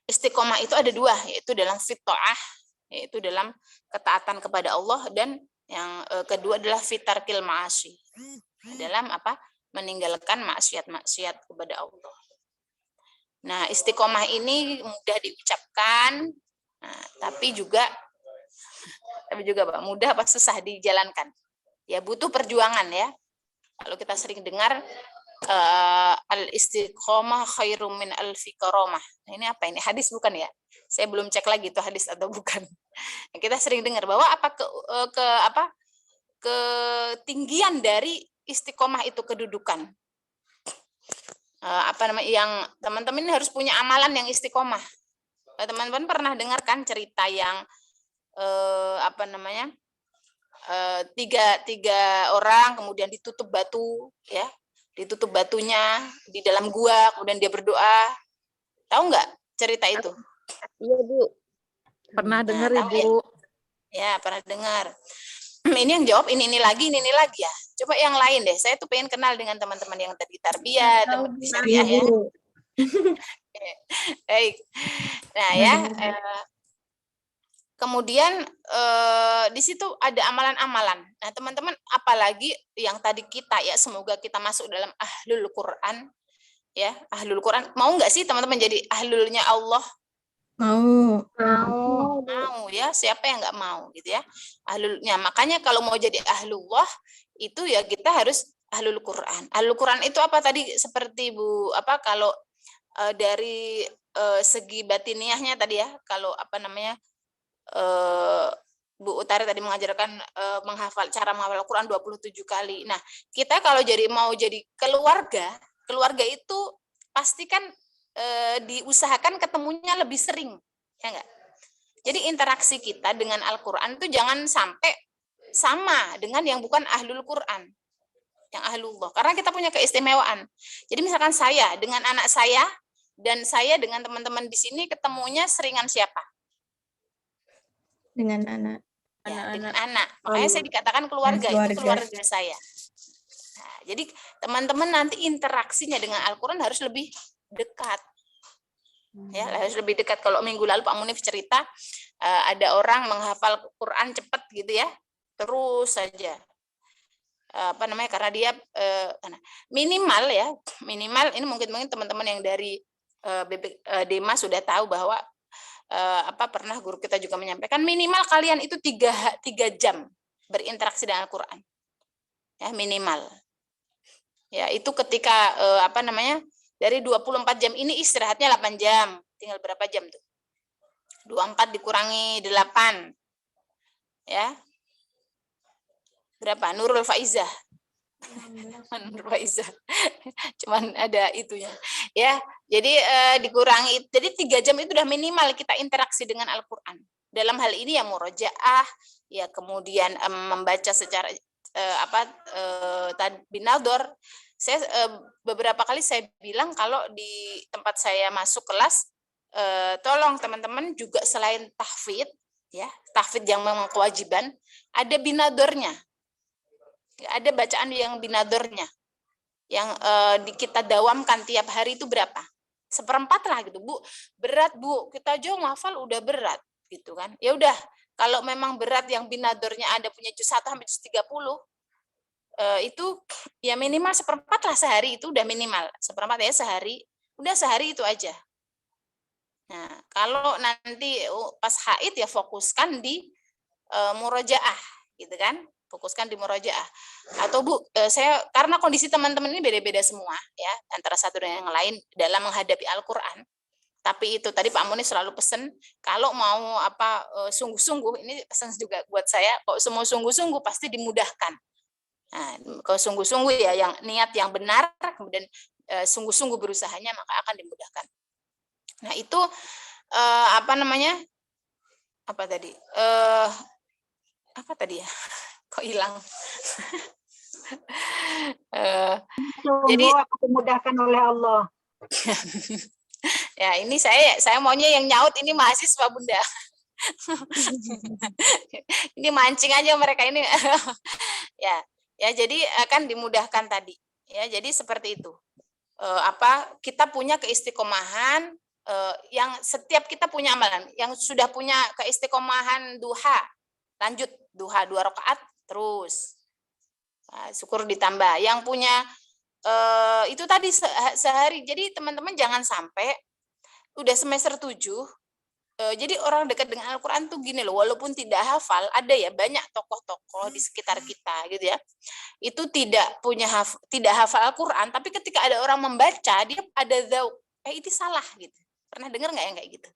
Istiqomah itu ada dua, yaitu dalam fitrah, yaitu dalam ketaatan kepada Allah, dan yang kedua adalah fitarkil ma'asi, dalam meninggalkan maksiat-maksiat kepada Allah. Nah, istiqomah ini mudah diucapkan, tapi juga Pak, mudah apa susah dijalankan. Ya butuh perjuangan ya. Kalau kita sering dengar al-istiqomah khairum min alfi karamah. Nah, ini apa ini? Hadis bukan ya? Saya belum cek lagi itu hadis atau bukan. Kita sering dengar bahwa ketinggian dari istiqomah itu kedudukan. Yang teman-teman ini harus punya amalan yang istiqomah. Teman-teman pernah dengar kan cerita yang tiga orang kemudian ditutup batu ya, ditutup batunya di dalam gua, kemudian dia berdoa. Tahu nggak cerita itu? Iya, Bu. Pernah dengar Ibu. Ya, pernah dengar. Ini yang jawab ini lagi ya. Coba yang lain deh. Saya tuh pengen kenal dengan teman-teman yang tadi tarbiyah, teman di syariah ya. Baik. Nah, ya. Kemudian di situ ada amalan-amalan. Nah, teman-teman, apalagi yang tadi kita ya, semoga kita masuk dalam ahlul Quran. Ya, ahlul Quran. Mau nggak sih teman-teman jadi ahlulnya Allah? Mau. Mau ya, siapa yang nggak mau gitu ya. Ahlulnya. Makanya kalau mau jadi ahlullah itu ya kita harus ahlul Quran. Ahlul Quran itu apa tadi seperti kalau dari segi batiniahnya tadi ya, kalau Bu Utari tadi mengajarkan cara menghafal Al-Quran 27 kali. Nah, kita kalau mau jadi keluarga itu pasti kan diusahakan ketemunya lebih sering, ya enggak? Jadi interaksi kita dengan Al-Quran itu jangan sampai sama dengan yang bukan ahlul Quran, yang ahlullah. Karena kita punya keistimewaan. Jadi misalkan saya dengan anak saya dan saya dengan teman-teman di sini ketemunya seringan siapa? Dengan anak. Ya, dengan anak. Makanya saya dikatakan keluarga, itu keluarga saya. Nah, jadi teman-teman nanti interaksinya dengan Al-Quran harus lebih dekat. Ya, harus lebih dekat. Kalau minggu lalu Pak Munif cerita ada orang menghafal Quran cepat gitu ya, terus saja karena dia minimal ini mungkin teman-teman yang dari Dema sudah tahu bahwa pernah guru kita juga menyampaikan minimal kalian itu 3 jam berinteraksi dengan Al-Quran ya, minimal ya. Itu ketika dari 24 jam ini istirahatnya 8 jam. Tinggal berapa jam tuh? 24 dikurangi 8. Ya. Berapa? Nurul Faizah. Nurul Faizah. Cuman ada itunya. Ya, jadi dikurangi. Jadi 3 jam itu udah minimal kita interaksi dengan Al-Qur'an. Dalam hal ini ya murojaah, ya kemudian membaca secara binador. Saya beberapa kali saya bilang kalau di tempat saya masuk kelas, tolong teman-teman juga selain tahfidz ya, tahfidz yang memang kewajiban, ada binadornya, ada bacaan yang binadornya, yang kita dawamkan tiap hari itu berapa? 1/4 lah gitu, Bu. Berat, Bu. Kita aja ngafal udah berat gitu kan. Ya udah, kalau memang berat yang binadornya Anda punya juz 1 sampai juz 30, itu ya minimal 1/4 lah sehari, itu udah minimal 1/4 ya sehari, udah sehari itu aja. Nah, kalau nanti pas haid ya fokuskan di murojaah gitu kan, fokuskan di murojaah. Atau Bu, saya karena kondisi teman-teman ini beda-beda semua ya, antara satu dengan yang lain dalam menghadapi Al-Qur'an. Tapi itu tadi Pak Muni selalu pesen kalau mau sungguh-sungguh, ini pesan juga buat saya, kalau semua sungguh-sungguh pasti dimudahkan. Nah, kalau sungguh-sungguh ya, yang niat yang benar, kemudian sungguh-sungguh berusahanya, maka akan dimudahkan. Nah itu apa tadi ya, kok hilang. Jadi dimudahkan oleh Allah. Ya ini saya maunya yang nyaut ini mahasiswa Bunda. Ini mancing aja mereka ini. Ya jadi akan dimudahkan tadi ya, jadi seperti itu. Kita punya keistiqomahan, yang setiap kita punya amalan, yang sudah punya keistiqomahan duha, lanjut duha 2 rakaat terus, syukur ditambah. Yang punya itu tadi sehari. Jadi teman-teman jangan sampai udah semester 7, jadi orang dekat dengan Al-Quran tuh gini loh, walaupun tidak hafal, ada ya banyak tokoh-tokoh di sekitar kita gitu ya, itu tidak hafal Al-Quran, tapi ketika ada orang membaca, dia ada dzauq, itu salah gitu. Pernah dengar nggak yang kayak gitu?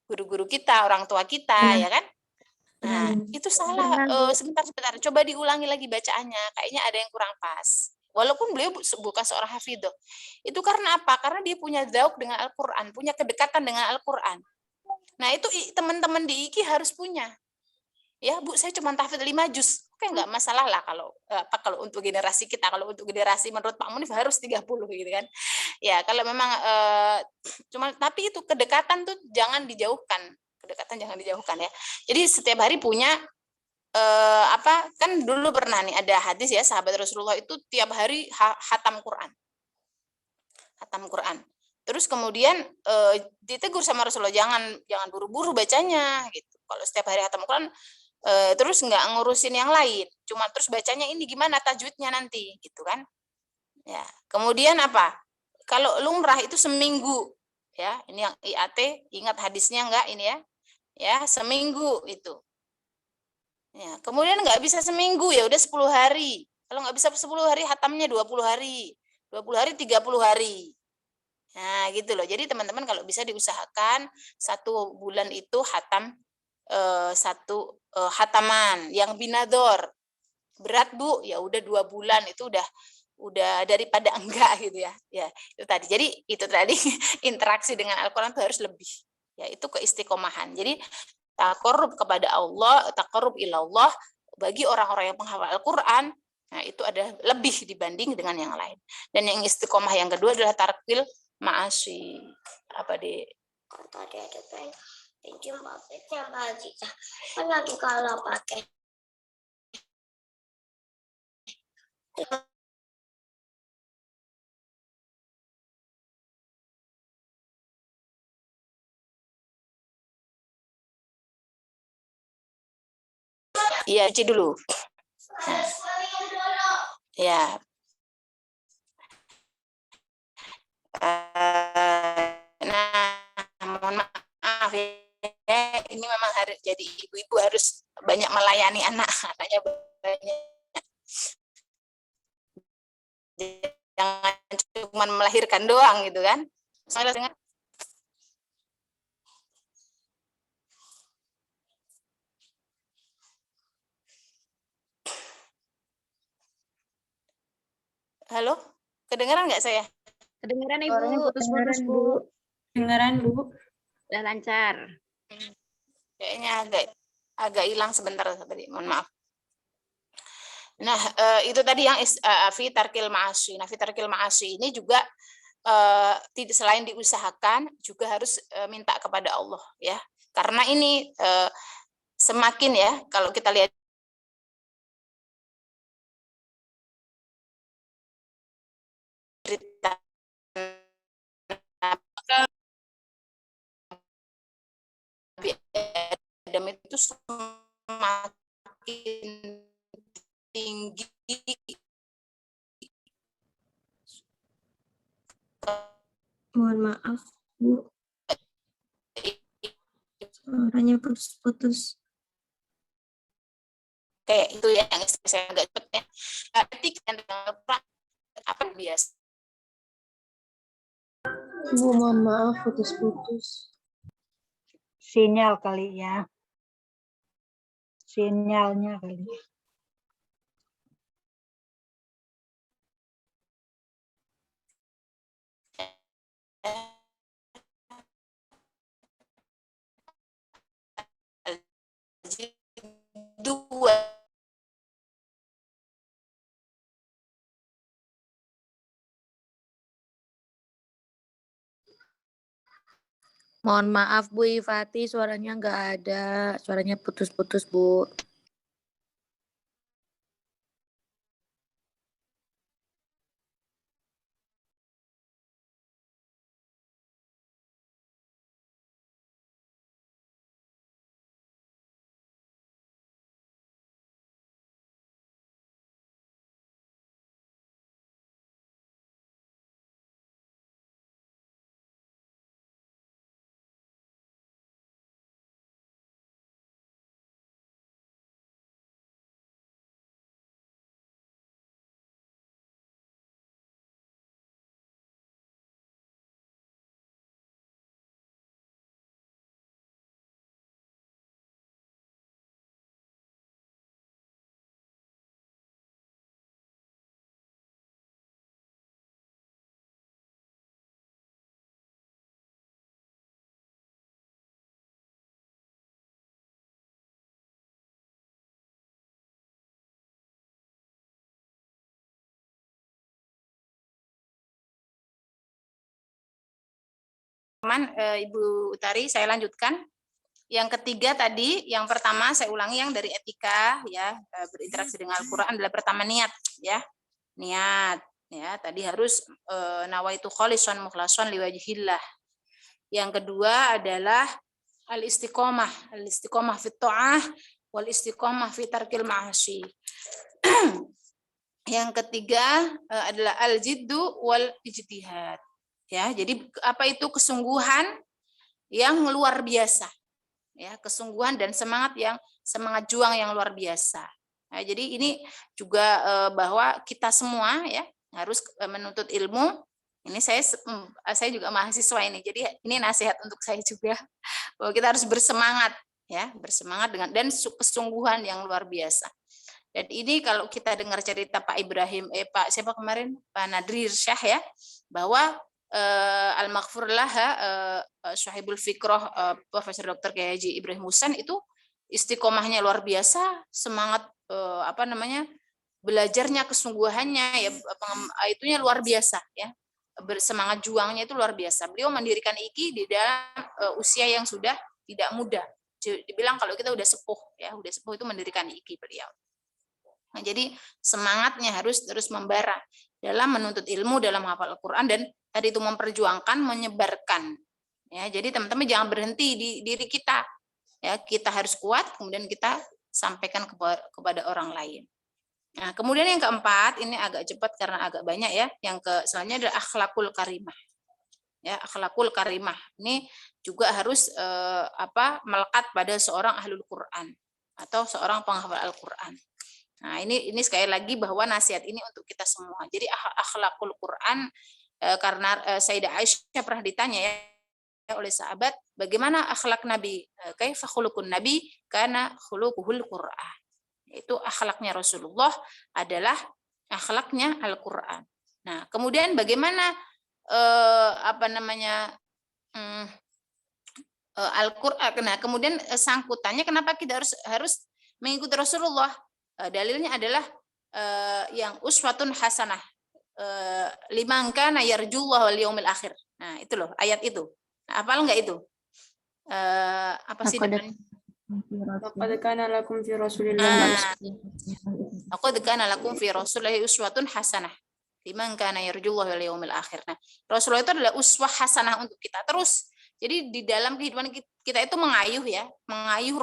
Guru-guru kita, orang tua kita, ya kan? Nah, itu salah. Sebentar, coba diulangi lagi bacaannya, kayaknya ada yang kurang pas. Walaupun beliau bukan seorang hafidh. Itu karena apa? Karena dia punya dzauq dengan Al-Quran, punya kedekatan dengan Al-Quran. Nah, itu teman-teman di IKI harus punya. Ya, Bu, saya cuma tahfidz 5 juz. Oke, enggak masalah lah kalau untuk generasi kita. Kalau untuk generasi menurut Pak Munif harus 30 gitu kan. Ya, kalau memang tapi itu kedekatan tuh jangan dijauhkan. Kedekatan jangan dijauhkan ya. Jadi setiap hari punya kan dulu pernah nih ada hadis ya, sahabat Rasulullah itu tiap hari hatam Quran. Hatam Quran. Terus kemudian ditegur sama Rasulullah, jangan buru-buru bacanya gitu. Kalau setiap hari hatam Quran terus nggak ngurusin yang lain, cuma terus bacanya ini gimana tajwidnya nanti gitu kan. Ya, kemudian apa? Kalau lumrah itu seminggu ya. Ini yang IAT, ingat hadisnya enggak ini ya? Ya, seminggu itu. Ya, kemudian nggak bisa seminggu ya udah 10 hari. Kalau nggak bisa 10 hari hatamnya 20 hari. 20 hari 30 hari. Nah, gitu loh. Jadi teman-teman kalau bisa diusahakan 1 bulan itu hatam 1 hataman yang binador. Berat, Bu, ya udah 2 bulan itu udah daripada enggak gitu ya. Ya, itu tadi. Jadi itu tadi interaksi dengan Al-Qur'an itu harus lebih. Ya, itu keistiqomahan. Jadi Taqarrub kepada Allah, taqarrub ilallah bagi orang-orang yang menghafal Al-Qur'an, nah itu ada lebih dibanding dengan yang lain. Dan yang istiqomah yang kedua adalah tarkil ma'asi. Apa deh? Tadi ada pinjam papetnya Mbak Aziza. Kan lagi kalau pakai. Iya, cuci dulu. Ya. Nah, mohon maaf ya, ini memang harus jadi ibu-ibu harus banyak melayani anaknya banyak. Jangan cuma melahirkan doang gitu kan. Saya dengar. Halo, kedengaran nggak saya? Kedengeran Ibu? Suaranya putus-putus, Bu. Dengaran, Bu. Udah lancar. Kayaknya agak hilang sebentar tadi, mohon maaf. Nah, itu tadi yang fi tarkil ma'asi. Nah, fi tarkil ma'asi ini juga selain diusahakan juga harus minta kepada Allah ya. Karena ini semakin ya kalau kita lihat cerita Nabi Adam itu semakin tinggi Mohon maaf, Bu. Suaranya putus-putus. kayak itu yang saya agak cepet ya. Etik dan apa biasa. Bu, mohon maaf, putus-putus. Sinyal kali ya. Sinyalnya kali. Dua Mohon maaf, Bu Ifati, suaranya nggak ada. Suaranya putus-putus, Bu. Ibu Utari, saya lanjutkan. Yang ketiga tadi, yang pertama saya ulangi yang dari etika ya, berinteraksi dengan Al-Qur'an adalah pertama niat ya. Niat ya, tadi harus nawaitu kholisan mukhlasan liwajhillah. Yang kedua adalah al-istiqomah fit ta'ah wal istiqomah fi tarkil ma'asi. Yang ketiga adalah al-jiddu wal ijtihad. Ya, jadi apa itu kesungguhan yang luar biasa, ya kesungguhan dan semangat juang yang luar biasa. Nah, jadi ini juga bahwa kita semua ya harus menuntut ilmu. Ini saya juga mahasiswa ini, jadi ini nasihat untuk saya juga bahwa kita harus bersemangat ya, bersemangat dan kesungguhan yang luar biasa. Dan ini kalau kita dengar cerita Pak Ibrahim, Pak siapa kemarin, Pak Nadrir Syah ya, bahwa Al-Maghfur laha Syahibul Fikrah Profesor Dr. Kiai Haji Ibrahim Husain itu istiqomahnya luar biasa, semangat belajarnya, kesungguhannya ya itunya luar biasa ya. Bersemangat juangnya itu luar biasa. Beliau mendirikan IKI di dalam usia yang sudah tidak muda. Dibilang kalau kita udah sepuh ya, udah sepuh itu mendirikan IKI beliau. Nah, jadi semangatnya harus terus membara dalam menuntut ilmu, dalam hafal Al-Qur'an, dan tadi itu memperjuangkan, menyebarkan. Ya, jadi teman-teman jangan berhenti di diri kita. Ya, kita harus kuat, kemudian kita sampaikan kepada orang lain. Nah, kemudian yang keempat, ini agak cepat karena agak banyak ya. Yang selanjutnya adalah akhlakul karimah. Ya, akhlakul karimah. Ini juga harus melekat pada seorang ahlul Quran atau seorang penghafal Al-Qur'an. Nah, ini sekali lagi bahwa nasihat ini untuk kita semua. Jadi akhlakul Quran karena Sayyidah Aisyah pernah ditanya ya oleh sahabat, bagaimana akhlak Nabi? Kaifa khuluqun Nabi? Kana khuluquhul Qur'an. Itu akhlaknya Rasulullah adalah akhlaknya Al-Qur'an. Nah, kemudian bagaimana Al-Qur'an. Nah, kemudian sangkutannya kenapa kita harus mengikuti Rasulullah? Dalilnya adalah yang uswatun hasanah. Liman kana yarjullaha wal yaumil akhir. Nah, itu loh ayat itu. Nah, hafal enggak itu? Apa sih depannya? Laqad kana lakum fi Rasulillahi Laqad kana lakum fi Rasulillahi uswatun hasanah liman kana yarjullaha wal yaumil akhir. Nah, Rasulullah itu adalah uswah hasanah untuk kita. Terus jadi di dalam kehidupan kita itu mengayuh mengayuh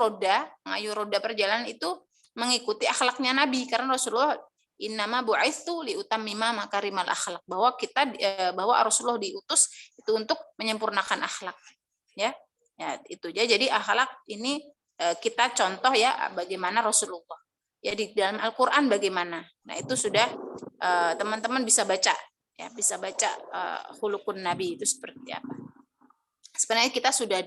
roda perjalanan itu mengikuti akhlaknya Nabi, karena Rasulullah innama bu'itsu liutammima makarimal akhlak, bahwa Rasulullah diutus itu untuk menyempurnakan akhlak. Ya, itu ya. Jadi akhlak ini kita contoh ya bagaimana Rasulullah. Ya di dalam Al-Qur'an bagaimana. Nah, itu sudah teman-teman bisa baca ya, bisa baca khuluqun Nabi itu seperti apa. Sebenarnya kita sudah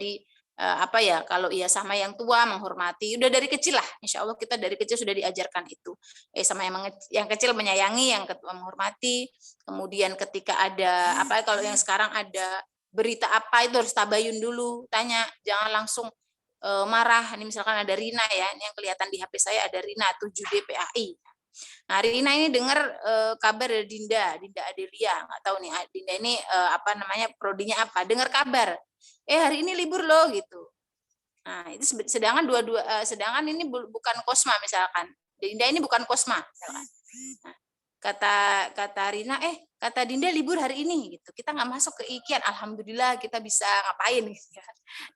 kalau iya sama yang tua menghormati, udah dari kecil lah, insya Allah kita dari kecil sudah diajarkan itu. Sama yang kecil menyayangi, yang ketua menghormati. Kemudian ketika ada kalau yang sekarang ada berita apa itu harus tabayun dulu, tanya, jangan langsung marah. Ini misalkan ada Rina ya, ini yang kelihatan di HP saya ada Rina 7D PAI. Nah, Rina ini dengar kabar dari Dinda Adelia, nggak tahu nih Dinda ini prodinya apa, dengar kabar. Hari ini libur loh gitu. Nah, itu sedangkan sedangkan ini bukan Kosma misalkan. Dinda ini bukan Kosma misalkan. Nah, kata Rina, kata Dinda libur hari ini gitu. Kita nggak masuk ke IKIan, alhamdulillah kita bisa ngapain gitu.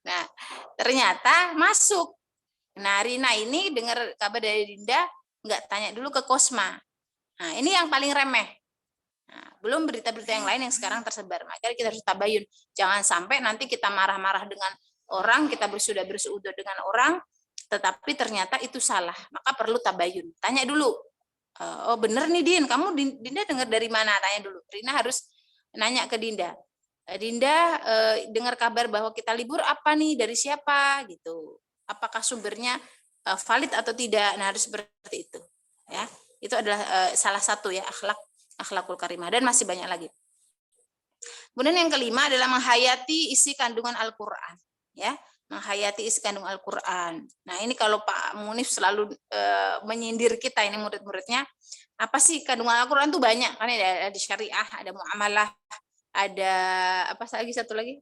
Nah, ternyata masuk. Nah, Rina ini dengar kabar dari Dinda, nggak tanya dulu ke Kosma. Nah, ini yang paling remeh. Nah, belum berita-berita yang lain yang sekarang tersebar. Makanya kita harus tabayun. Jangan sampai nanti kita marah-marah dengan orang, kita bersuudud dengan orang, tetapi ternyata itu salah. Maka perlu tabayun. Tanya dulu. Oh bener nih Din, kamu Dinda dengar dari mana? Tanya dulu. Rina harus nanya ke Dinda. Dinda dengar kabar bahwa kita libur apa nih? Dari siapa? Gitu. Apakah sumbernya valid atau tidak? Nah, harus seperti itu. Ya, itu adalah salah satu ya akhlakul karimah, dan masih banyak lagi. Kemudian yang kelima adalah menghayati isi kandungan Al-Qur'an, ya. Menghayati isi kandungan Al-Qur'an. Nah, ini kalau Pak Munif selalu menyindir kita ini murid-muridnya, apa sih kandungan Al-Qur'an itu banyak kan, ada syariah, ada muamalah, ada apa lagi satu lagi?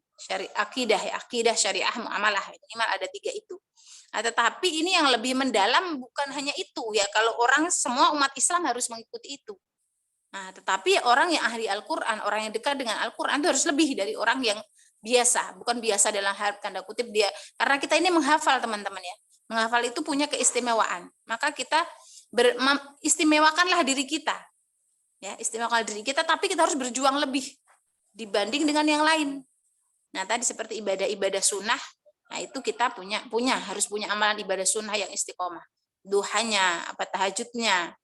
Akidah, syariah, muamalah. Minimal ada 3 itu. Nah, tetapi ini yang lebih mendalam bukan hanya itu ya. Kalau orang semua umat Islam harus mengikuti itu. Nah, tetapi orang yang ahli Al-Qur'an, orang yang dekat dengan Al-Qur'an itu harus lebih dari orang yang biasa. Bukan biasa dalam tanda kutip dia. Karena kita ini menghafal teman-teman ya. Menghafal itu punya keistimewaan. Maka kita istimewakanlah diri kita. Ya, istimewakan diri kita, tapi kita harus berjuang lebih dibanding dengan yang lain. Nah, tadi seperti ibadah-ibadah sunnah, nah itu kita harus punya amalan ibadah sunnah yang istiqomah. Duhanya, tahajudnya.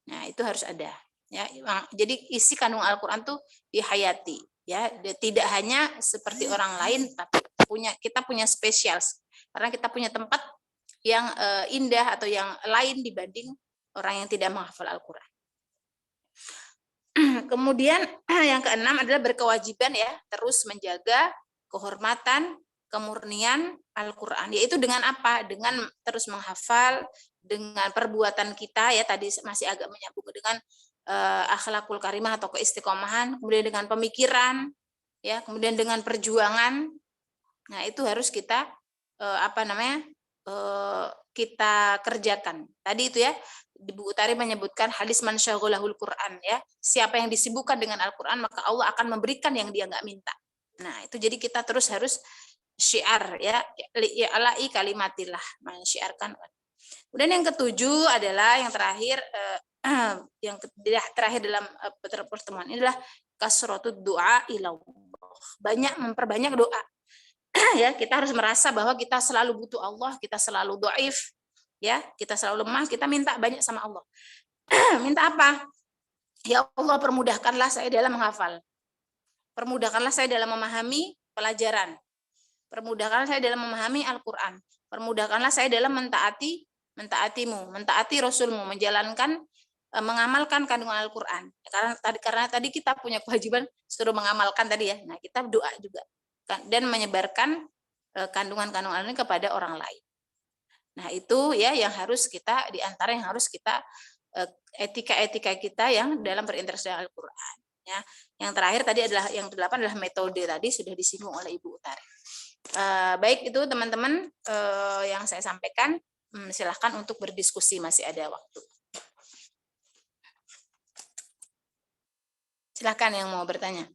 Nah, itu harus ada. Ya, jadi isi kandung Al-Qur'an tuh dihayati, ya. Tidak hanya seperti orang lain, tapi kita punya spesial. Karena kita punya tempat yang indah atau yang lain dibanding orang yang tidak menghafal Al-Qur'an. Kemudian yang keenam adalah berkewajiban ya terus menjaga kehormatan, kemurnian Al-Qur'an. Yaitu dengan apa? Dengan terus menghafal, dengan perbuatan kita ya tadi masih agak menyambung dengan akhlakul karimah atau keistiqomahan, kemudian dengan pemikiran ya, kemudian dengan perjuangan. Nah, itu harus kita kita kerjakan. Tadi itu ya, Bu Utari menyebutkan hadis man syaghalahul Quran ya. Siapa yang disibukkan dengan Al-Qur'an maka Allah akan memberikan yang dia nggak minta. Nah, itu jadi kita terus harus syiar ya ala'i kalimatillah, mensyiarkan. Kemudian yang ketujuh adalah yang terakhir dalam pertemuan ini adalah kasratud du'a ilallah. Banyak memperbanyak doa. Ya, kita harus merasa bahwa kita selalu butuh Allah, kita selalu dhaif, ya, kita selalu lemah, kita minta banyak sama Allah. Minta apa? Ya Allah, permudahkanlah saya dalam menghafal. Permudahkanlah saya dalam memahami pelajaran. Permudahkanlah saya dalam memahami Al-Qur'an. Permudahkanlah saya dalam mentaatimu, mentaati Rasulmu, menjalankan mengamalkan kandungan Al-Qur'an. Karena tadi kita punya kewajiban suruh mengamalkan tadi ya. Nah, kita doa juga dan menyebarkan kandungan-kandungan ini kepada orang lain. Nah, itu ya yang harus kita di antara yang harus kita etika-etika kita yang dalam berinteraksi dengan Al-Qur'an ya. Yang terakhir tadi adalah yang ke-8 adalah metode, tadi sudah disinggung oleh Ibu Utari. Baik, itu teman-teman yang saya sampaikan. Silahkan untuk berdiskusi, masih ada waktu. Silahkan yang mau bertanya.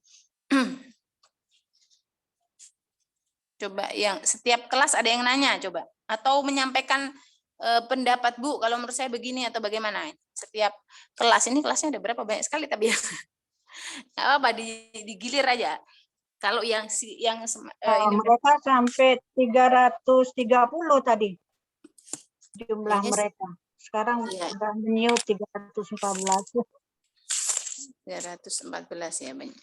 Coba yang setiap kelas ada yang nanya coba atau menyampaikan pendapat Bu kalau menurut saya begini atau bagaimana. Setiap kelas ini kelasnya ada berapa banyak sekali tapi ya nggak apa digilir aja. Kalau yang mereka sampai 330 tadi jumlah mereka. Sekarang sudah menyiut 314. 314 ya banyak.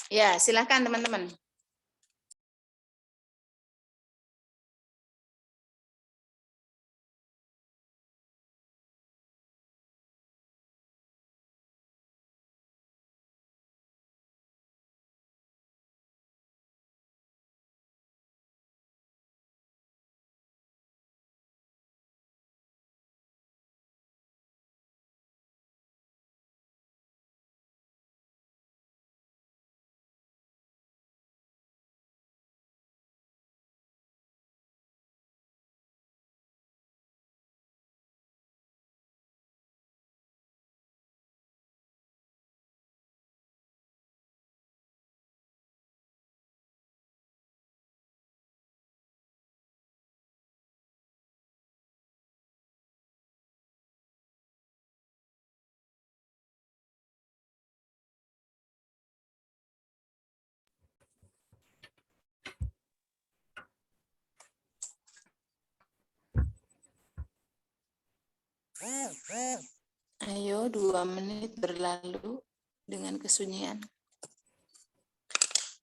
Ya, silakan teman-teman. Ayo, 2 menit berlalu dengan kesunyian.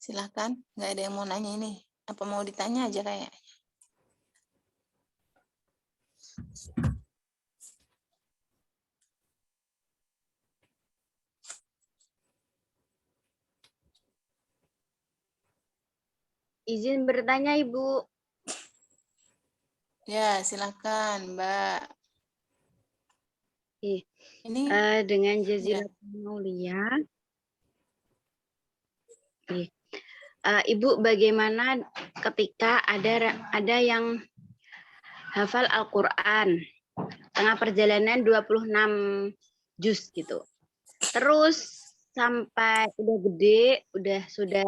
Silahkan, nggak ada yang mau nanya ini. Apa mau ditanya aja kayaknya. Izin bertanya, Ibu. Ya, silahkan, Mbak. Ini dengan Jazilatul Maulia. Ibu, bagaimana ketika ada yang hafal Al-Qur'an tengah perjalanan 26 juz gitu. Terus sampai udah gede, sudah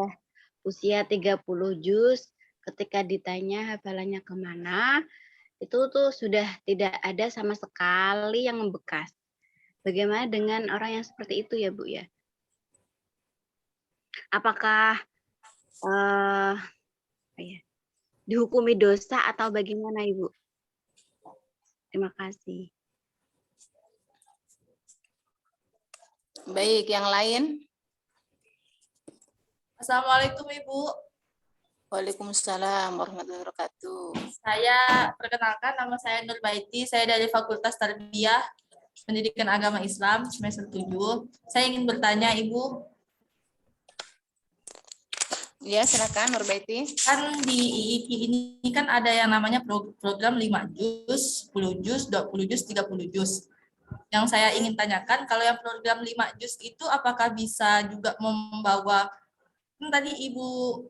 usia 30 juz, ketika ditanya hafalannya kemana, itu tuh sudah tidak ada sama sekali yang membekas. Bagaimana dengan orang yang seperti itu ya Bu ya? Apakah dihukumi dosa atau bagaimana Ibu? Terima kasih. baik, yang lain? Assalamualaikum Ibu. Waalaikumsalam warahmatullahi wabarakatuh. Saya perkenalkan, nama saya Nur Baiti, saya dari Fakultas Tarbiyah. Pendidikan Agama Islam semester 7. Saya ingin bertanya Ibu, Ya, silakan Nurbaiti. kan di IIK ini kan ada yang namanya program 5 juz, 10 juz, 20 juz, 30 juz. Yang saya ingin tanyakan, kalau yang program 5 juz itu apakah bisa juga membawa, tadi Ibu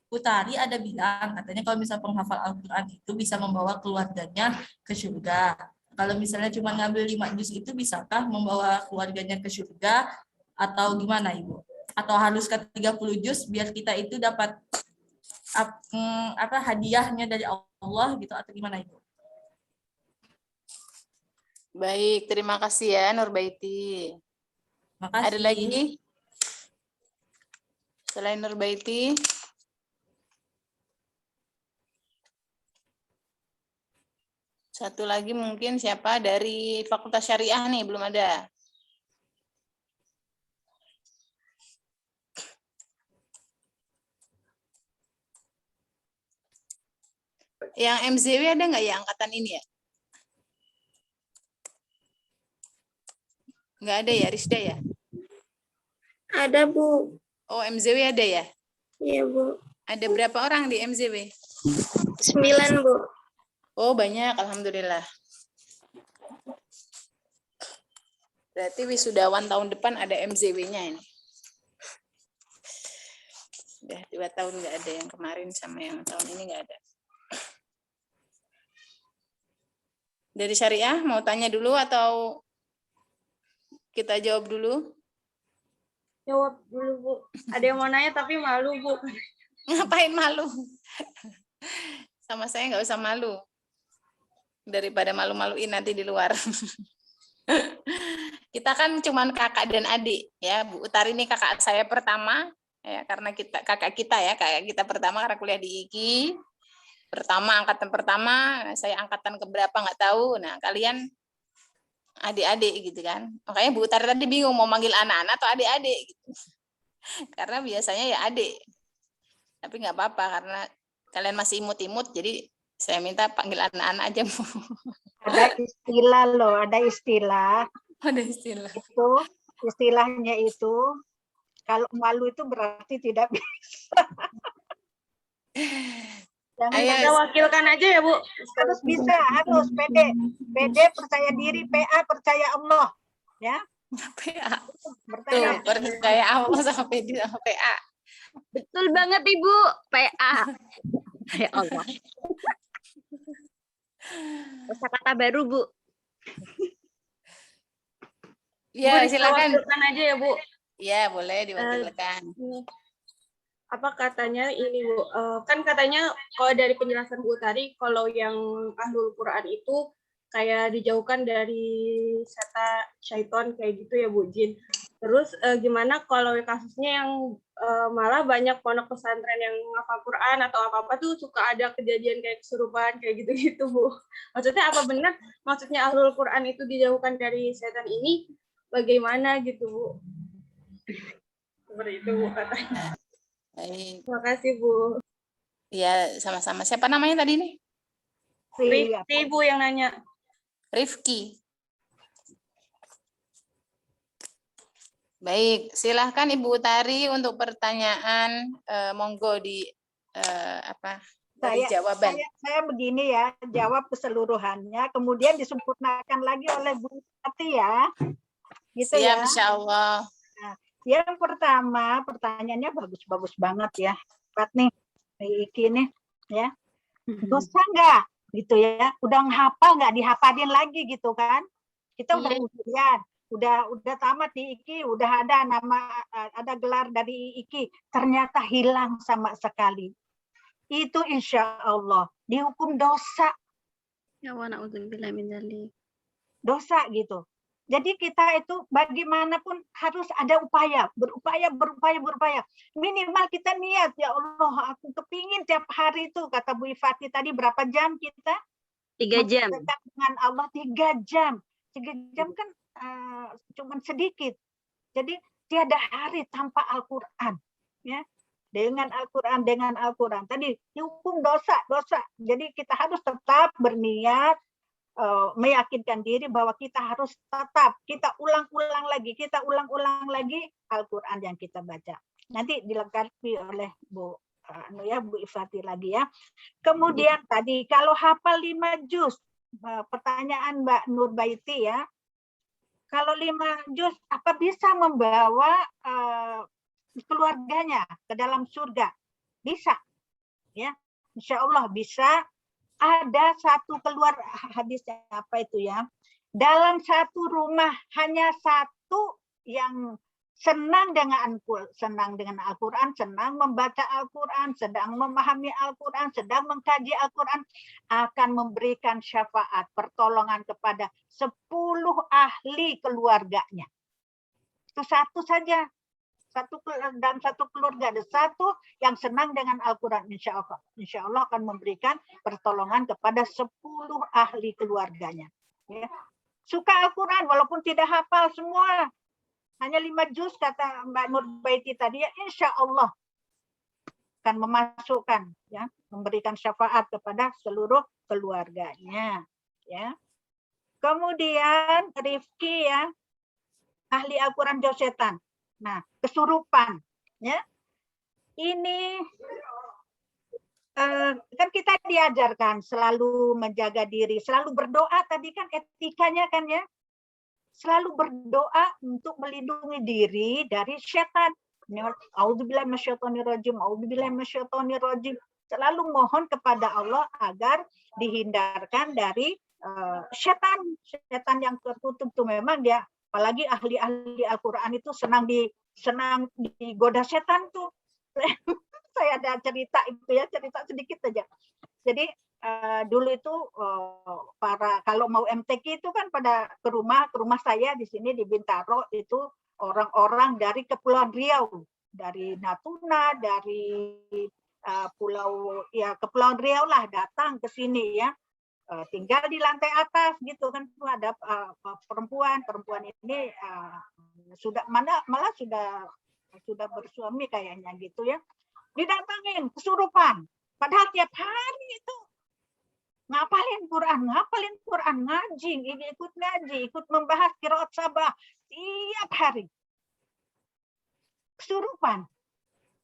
Utari ada bilang, katanya kalau misal penghafal Al-Quran itu bisa membawa keluarganya ke surga. Kalau misalnya cuma ngambil 5 juz itu bisakah membawa keluarganya ke surga atau gimana Ibu? Atau harus ke 30 juz biar kita itu dapat hadiahnya dari Allah gitu atau gimana Ibu? Baik, terima kasih ya Nurbaiti. Makasih. Ada lagi? Selain Nurbaiti? Satu lagi mungkin siapa dari Fakultas Syariah nih, belum ada. Yang MZW ada nggak ya angkatan ini ya? Nggak ada ya, Rizda ya? Ada, Bu. Oh, MZW ada ya? Iya, Bu. Ada berapa orang di MZW? 9, Bu. Oh, banyak, alhamdulillah. Berarti wisudawan tahun depan ada MZW-nya ini. Udah 2 tahun nggak ada, yang kemarin sama yang tahun ini nggak ada. Dari Syariah mau tanya dulu atau kita jawab dulu? Jawab dulu, Bu. Ada yang mau nanya tapi malu, Bu. Ngapain malu? Sama saya nggak usah malu. Daripada malu-maluin nanti di luar. Kita kan cuman kakak dan adik ya. Bu Utari ini kakak saya pertama ya, karena kakak kita pertama karena kuliah di IKI. Angkatan pertama, saya angkatan keberapa nggak tahu. Nah, kalian adik-adik gitu kan. Makanya Bu Utari tadi bingung mau manggil anak-anak atau adik-adik gitu. Karena biasanya ya adik. Tapi nggak apa-apa karena kalian masih imut-imut, jadi saya minta panggil anak-anak aja, Bu. Ada istilah loh, ada istilah. Ada istilah. Istilahnya itu, kalau malu itu berarti tidak bisa. Jangan Kita wakilkan aja ya, Bu. harus bisa, harus pede percaya diri, PA percaya Allah, ya. PA. Bertanya. Tuh, percaya Allah sama PD sama PA. Betul banget Ibu, PA. Ya Allah. Kata-kata baru, Bu. Ya, Bu, silakan. wakilkan aja ya, Bu. Ya, boleh diwakilkan. Apa katanya ini, Bu? Kan katanya kalau dari penjelasan Bu Utari, kalau yang Ahlul Quran itu kayak dijauhkan dari syaiton kayak gitu ya, Bu Jin. Terus gimana kalau kasusnya yang malah banyak pondok pesantren yang ngafal Quran atau apa-apa tuh suka ada kejadian kayak kesurupan kayak gitu-gitu, Bu. Maksudnya apa benar? Maksudnya Ahlul Quran itu dijauhkan dari setan ini bagaimana gitu, Bu? Seperti itu, Bu, katanya. Baik. Terima kasih, Bu. Ya, sama-sama. Siapa namanya tadi nih? Rifki, Bu, yang nanya. Rifki. Baik, silahkan Ibu Utari untuk pertanyaan, monggo di dari jawaban. Saya begini ya, jawab keseluruhannya, kemudian disempurnakan lagi oleh Bu Tati ya. Gitu. Siap, ya. Insya Allah. Nah, yang pertama, pertanyaannya bagus-bagus banget ya. Pak nih, Iki nih, ya. Dosa enggak? Gitu ya. Udah menghafal enggak dihafalin lagi gitu kan? Kita udah ujian, udah tamat di IKI, udah ada ada gelar dari IKI, ternyata hilang sama sekali. Itu insya Allah dihukum dosa. Ya wa na'udzubillah min dzalik. Dosa gitu. Jadi kita itu bagaimanapun harus ada berupaya. Minimal kita niat, ya Allah, aku kepingin tiap hari itu, kata Bu Ifati tadi, berapa jam kita? 3 jam. Dengan Allah 3 jam. 3 jam kan cuman sedikit. Jadi tiada hari tanpa Al-Quran. Ya. Dengan Al-Quran. Tadi dihukum dosa. Jadi kita harus tetap berniat meyakinkan diri bahwa kita harus tetap kita ulang-ulang lagi Al-Quran yang kita baca. Nanti dilengkapi oleh Bu Ifati lagi ya. Kemudian tadi kalau hafal 5 juz, pertanyaan Mbak Nurbaiti ya. Kalau 5 juz apa bisa membawa keluarganya ke dalam surga? Bisa. Ya. Insya Allah bisa. Ada satu keluar hadisnya apa itu ya? Dalam satu rumah hanya satu yang senang dengan Al-Quran, senang membaca Al-Quran, sedang memahami Al-Quran, sedang mengkaji Al-Quran, akan memberikan syafaat, pertolongan kepada 10 ahli keluarganya. Itu satu saja. Dalam satu keluarga ada satu yang senang dengan Al-Quran, insya Allah akan memberikan pertolongan kepada 10 ahli keluarganya. Ya. Suka Al-Quran walaupun tidak hafal semua, hanya 5 juz kata Mbak Nurbaiti tadi, ya insya Allah akan memasukkan, ya, memberikan syafaat kepada seluruh keluarganya. Ya. Kemudian Rifki ya, ahli Al-Quran jauh setan. Nah, kesurupan, ya. Ini kan kita diajarkan selalu menjaga diri, selalu berdoa tadi kan etikanya kan ya. Selalu berdoa untuk melindungi diri dari setan. Auzubillahi minasyaitonirrajim, auzubillahi minasyaitonirrajim. Selalu mohon kepada Allah agar dihindarkan dari setan yang tertutup tuh memang dia. Apalagi ahli-ahli Al-Quran itu senang digoda setan tuh. Saya ada cerita itu ya, cerita sedikit saja. Jadi dulu itu kalau mau MTQ itu kan pada ke rumah saya di sini di Bintaro itu orang-orang dari Kepulauan Riau, dari Natuna, dari Kepulauan Riau lah datang ke sini ya. Tinggal di lantai atas gitu kan, ada perempuan ini malah sudah bersuami kayaknya gitu ya, didatangin kesurupan padahal tiap hari itu ngapalin Quran, ngaji, ikut membahas qiraat sabah tiap hari, kesurupan.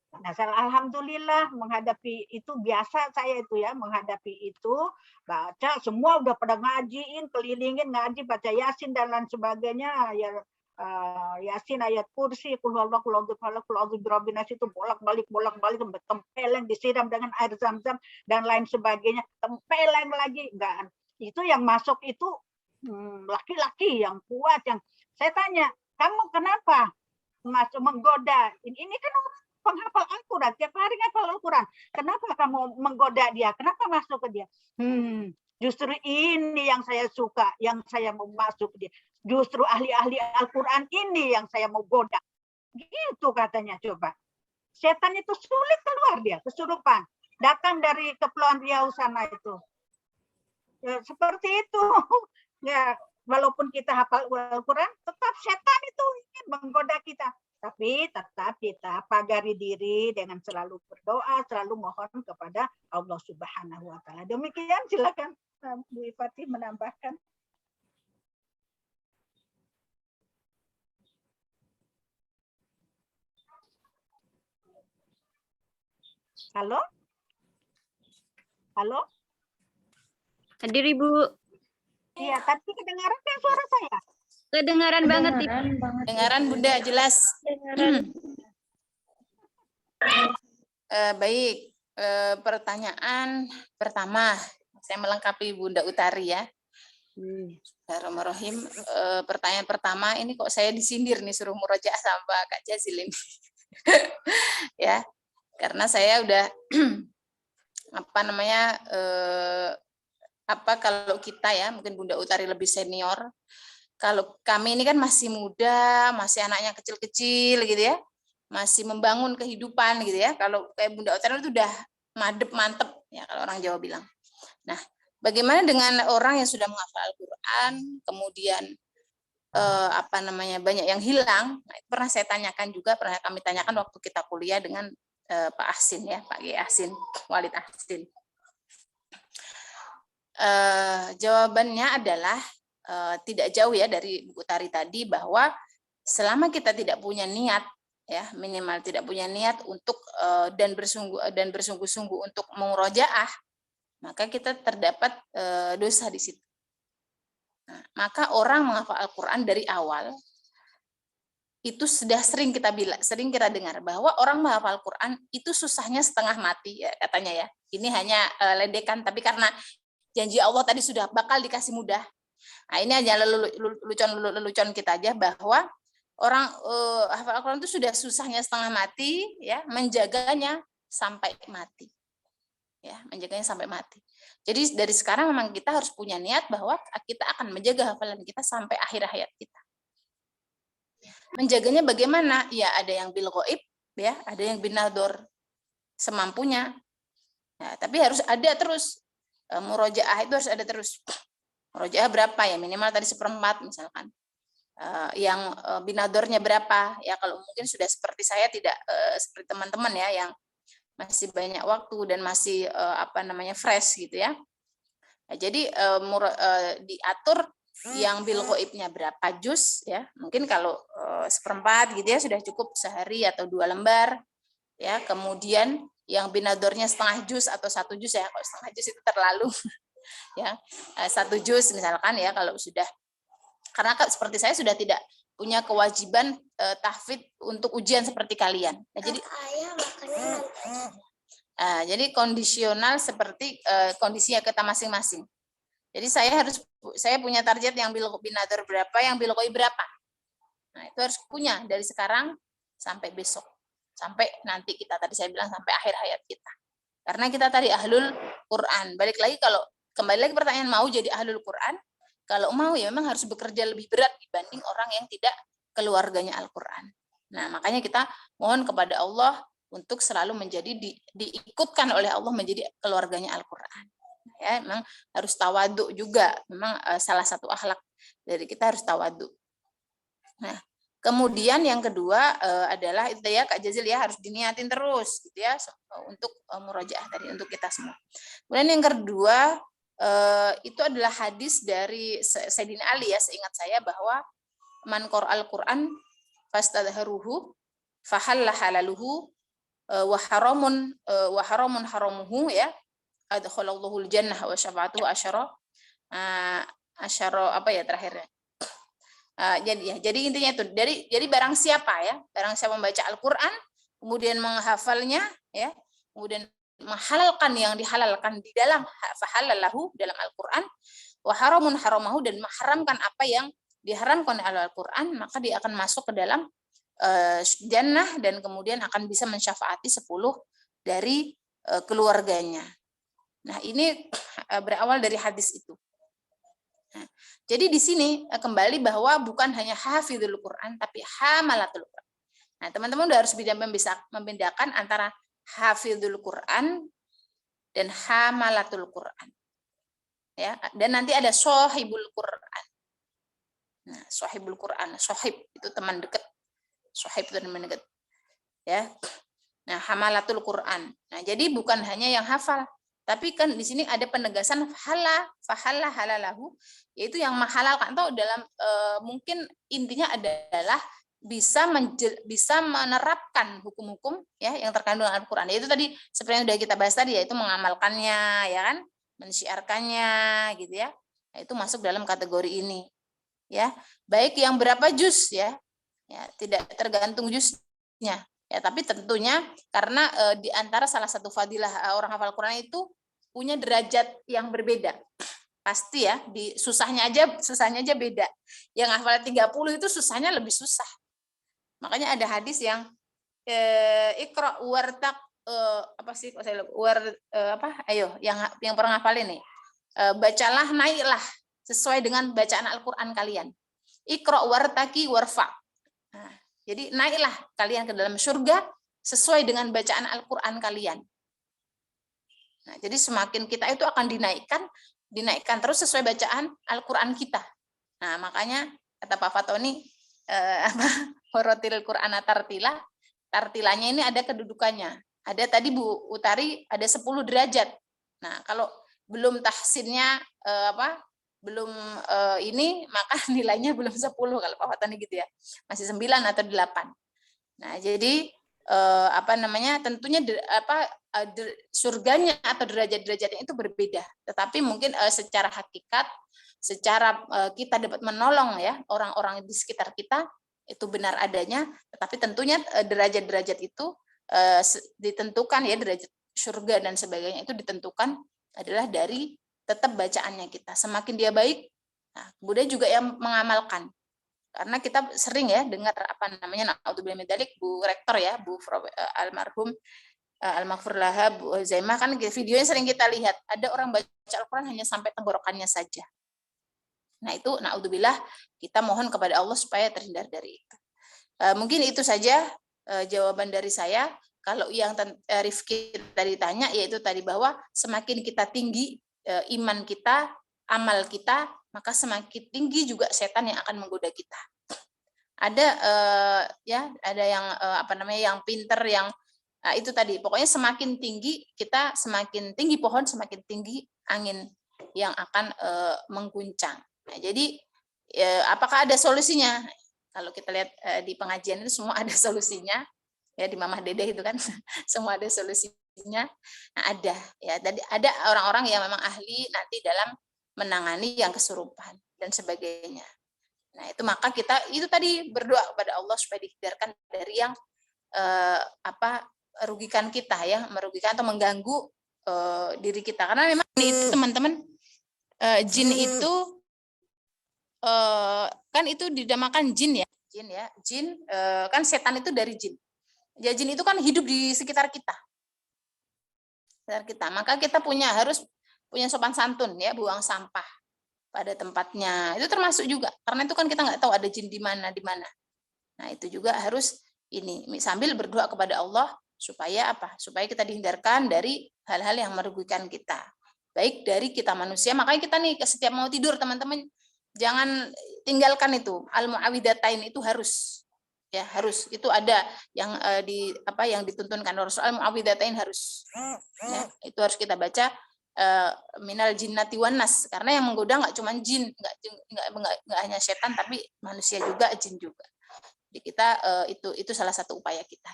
Nah, alhamdulillah menghadapi itu biasa saya itu ya, menghadapi itu baca semua udah pada ngajiin, kelilingin ngaji, baca Yasin dan lain sebagainya ya, Yasin, ayat kursi, qul huwallahu ahad, qul a'udzu birabbin nas itu bolak-balik tempeleng disiram dengan air zam-zam dan lain sebagainya, tempeleng lagi enggak. Itu yang masuk itu laki-laki yang kuat, yang saya tanya, kamu kenapa masuk menggoda? Ini kan penghafal Al-Quran, tiap hari ngapal Al-Quran. Kenapa kamu menggoda dia? Kenapa masuk ke dia? Justru ini yang saya suka, yang saya mau masuk ke dia. Justru ahli-ahli Al-Quran ini yang saya mau goda. Gitu katanya, coba. Setan itu sulit keluar dia, kesurupan. Datang dari Kepulauan Riau sana itu. Ya, seperti itu. Ya, walaupun kita hafal Al-Quran, tetap setan itu ingin menggoda kita. Tapi tetap kita pagari diri dengan selalu berdoa, selalu mohon kepada Allah Subhanahu wa Ta'ala. Demikian, silakan Bu Ifati menambahkan. Halo? Halo? Hadir Ibu. Iya, tadi kedengaran kan suara saya? Kedengaran banget Ibu. Dengaran Bunda jelas. Baik, pertanyaan pertama saya melengkapi Bunda Utari ya. Bismillahirrahmanirrahim. Pertanyaan pertama ini kok saya disindir nih suruh murojaah sama Kak Jazil ini. Ya, karena saya udah kalau kita ya, mungkin Bunda Utari lebih senior. Kalau kami ini kan masih muda, masih anaknya kecil-kecil gitu ya, masih membangun kehidupan gitu ya. Kalau kayak Bunda Utari itu udah mantep ya kalau orang Jawa bilang. Nah, bagaimana dengan orang yang sudah menghafal Al-Quran, kemudian banyak yang hilang? Nah, itu pernah saya tanyakan juga, pernah kami tanyakan waktu kita kuliah dengan Pak Ahsin ya, Pak G. Ahsin, Walid Ahsin. Jawabannya adalah tidak jauh ya dari buku Tari tadi, bahwa selama kita tidak punya niat, ya minimal tidak punya niat untuk dan bersungguh-sungguh untuk murojaah, maka kita terdapat dosa di situ. Nah, maka orang menghafal Al-Quran dari awal itu sudah sering kita dengar bahwa orang menghafal Al-Quran itu susahnya setengah mati, ya katanya ya. Ini hanya ledekan, tapi karena janji Allah tadi sudah bakal dikasih mudah. Nah, ini hanya lelucon kita aja, bahwa orang hafal Al-Quran itu sudah susahnya setengah mati, ya menjaganya sampai mati. Ya, menjaganya sampai mati. Jadi dari sekarang memang kita harus punya niat bahwa kita akan menjaga hafalan kita sampai akhir hayat kita. Menjaganya bagaimana? Ya ada yang bil ghaib, ya, ada yang binador semampunya. Nah, tapi harus ada terus murojaah, itu harus ada terus. Murojaah berapa ya? Minimal tadi 1/4 misalkan. Yang binadornya berapa? Ya kalau mungkin sudah seperti saya, tidak seperti teman-teman ya yang masih banyak waktu dan masih fresh gitu ya. Nah, jadi diatur yang bil ghaibnya berapa juz ya. Mungkin kalau 1/4 gitu ya sudah cukup sehari atau 2 lembar ya. Kemudian yang binadornya setengah juz atau 1 juz ya. Kalau setengah juz itu terlalu ya. 1 juz misalkan ya kalau sudah, karena seperti saya sudah tidak punya kewajiban tahfidz untuk ujian seperti kalian. Nah, jadi kondisional seperti kondisinya kita masing-masing. Jadi saya punya target yang bil binador berapa, yang bil ghaib berapa. Nah, itu harus punya dari sekarang sampai besok. Sampai nanti tadi saya bilang sampai akhir hayat kita. Karena kita tadi ahlul Quran. Kembali lagi pertanyaan, mau jadi ahlul Quran? Kalau mau ya memang harus bekerja lebih berat dibanding orang yang tidak keluarganya Al-Quran. Nah, makanya kita mohon kepada Allah untuk selalu menjadi diikutkan oleh Allah menjadi keluarganya Al-Quran. Ya, memang harus tawadhu juga. Memang salah satu akhlak dari kita harus tawadhu. Nah, kemudian yang kedua adalah itu ya Kak Jazil ya, harus diniatin terus gitu ya untuk murojaah tadi untuk kita semua. Kemudian yang kedua itu adalah hadis dari Sayyidina Ali ya, seingat saya, bahwa man qara'al Qur'an fastadharuhu fahalla halaluhu wa haramun haramuhu ya, adkhalallahu jannah wa syafa'atuhu asyara apa ya terakhirnya. Jadi intinya itu jadi barang siapa membaca Al-Qur'an kemudian menghafalnya ya, kemudian menghalalkan yang dihalalkan di dalam fahalallahu dalam Al-Qur'an, wa haramun haramahu dan mengharamkan apa yang diharamkan oleh Al-Qur'an, maka dia akan masuk ke dalam jannah dan kemudian akan bisa mensyafaati 10 dari keluarganya. Nah, ini berawal dari hadis itu. Nah, jadi di sini kembali bahwa bukan hanya hafizul Quran tapi hamalatul Quran. Nah, teman-teman udah harus bisa membedakan antara hafizul Quran dan hamalatul Quran. Ya, dan nanti ada sohibul Quran. Nah, sohibul Quran, sohib itu teman dekat. Sohib itu teman dekat. Ya. Nah, hamalatul Quran. Nah, jadi bukan hanya yang hafal, tapi kan di sini ada penegasan fahalla halalahu, yaitu yang menghalalkan atau dalam mungkin intinya adalah bisa menerapkan hukum-hukum ya yang terkandung dalam Al-Qur'an. Yaitu tadi seperti yang sudah kita bahas tadi, yaitu mengamalkannya ya kan, mensyiarkannya gitu ya. Nah, itu masuk dalam kategori ini. Ya, baik yang berapa juz ya. Ya, tidak tergantung juznya. Ya, tapi tentunya karena di antara salah satu fadilah orang hafal Quran itu punya derajat yang berbeda. Pasti ya, di susahnya aja beda. Yang hafal 30 itu susahnya lebih susah. Makanya ada hadis yang ikra wartaq yang pernah hafal ini. Bacalah, naiklah sesuai dengan bacaan Al-Qur'an kalian. Ikra wartaqi warfa. Nah, jadi naiklah kalian ke dalam surga sesuai dengan bacaan Al-Qur'an kalian. Nah, jadi semakin kita itu akan dinaikkan terus sesuai bacaan Al-Qur'an kita. Nah, makanya kata Pak Fatoni Horotil Qur'ana tartila. Tartilanya ini ada kedudukannya. Ada tadi Bu Utari ada 10 derajat. Nah, kalau belum tahsinnya belum ini, maka nilainya belum 10 kalau Pak Fatani gitu ya. Masih 9 atau 8. Nah, jadi tentunya surganya atau derajat-derajatnya itu berbeda. Tetapi mungkin secara hakikat, secara kita dapat menolong ya orang-orang di sekitar kita itu benar adanya, tetapi tentunya derajat-derajat itu ditentukan ya, derajat surga dan sebagainya itu ditentukan adalah dari tetap bacaannya kita. Semakin dia baik, nah, kemudian juga yang mengamalkan. Karena kita sering ya dengar naudzubillah min dzalik, Bu Rektor ya, Bu almarhum Al-Maghfur laha Bu Zaimah, kan videonya sering kita lihat, ada orang baca Al-Qur'an hanya sampai tenggorokannya saja. Nah, itu naudzubillah, kita mohon kepada Allah supaya terhindar dari itu. Mungkin itu saja jawaban dari saya. Kalau yang Rifki tadi tanya, yaitu tadi bahwa semakin kita tinggi iman kita, amal kita, maka semakin tinggi juga setan yang akan menggoda kita. Ada ada yang yang pinter, yang itu tadi. Pokoknya semakin tinggi kita, semakin tinggi pohon, semakin tinggi angin yang akan mengguncang. Nah, jadi apakah ada solusinya? Kalau kita lihat di pengajian itu semua ada solusinya. Ya, di Mamah Dedeh itu kan semua ada solusinya. Nah, ada ya, tadi ada orang-orang yang memang ahli nanti dalam menangani yang kesurupan dan sebagainya. Nah, itu maka kita itu tadi berdoa kepada Allah supaya dihindarkan dari yang merugikan kita ya, merugikan atau mengganggu diri kita. Karena memang itu teman-teman, jin itu kan itu dinamakan jin ya. Jin kan setan itu dari jin. Ya, jin itu kan hidup di sekitar kita. Maka kita harus punya sopan santun ya, buang sampah pada tempatnya. Itu termasuk juga. Karena itu kan kita nggak tahu ada jin di mana. Nah, itu juga harus sambil berdoa kepada Allah supaya supaya kita dihindarkan dari hal-hal yang merugikan kita. Baik dari kita manusia, makanya kita nih setiap mau tidur teman-teman jangan tinggalkan itu. Al-mu'awwidhatain itu harus. Ya, harus. Itu ada yang yang dituntunkan Rasul, al-mu'awwidhatain harus. Ya, itu harus kita baca minal jinnati wan nas, karena yang menggoda nggak cuma jin, nggak hanya setan, tapi manusia juga, jin juga. Jadi kita itu salah satu upaya kita.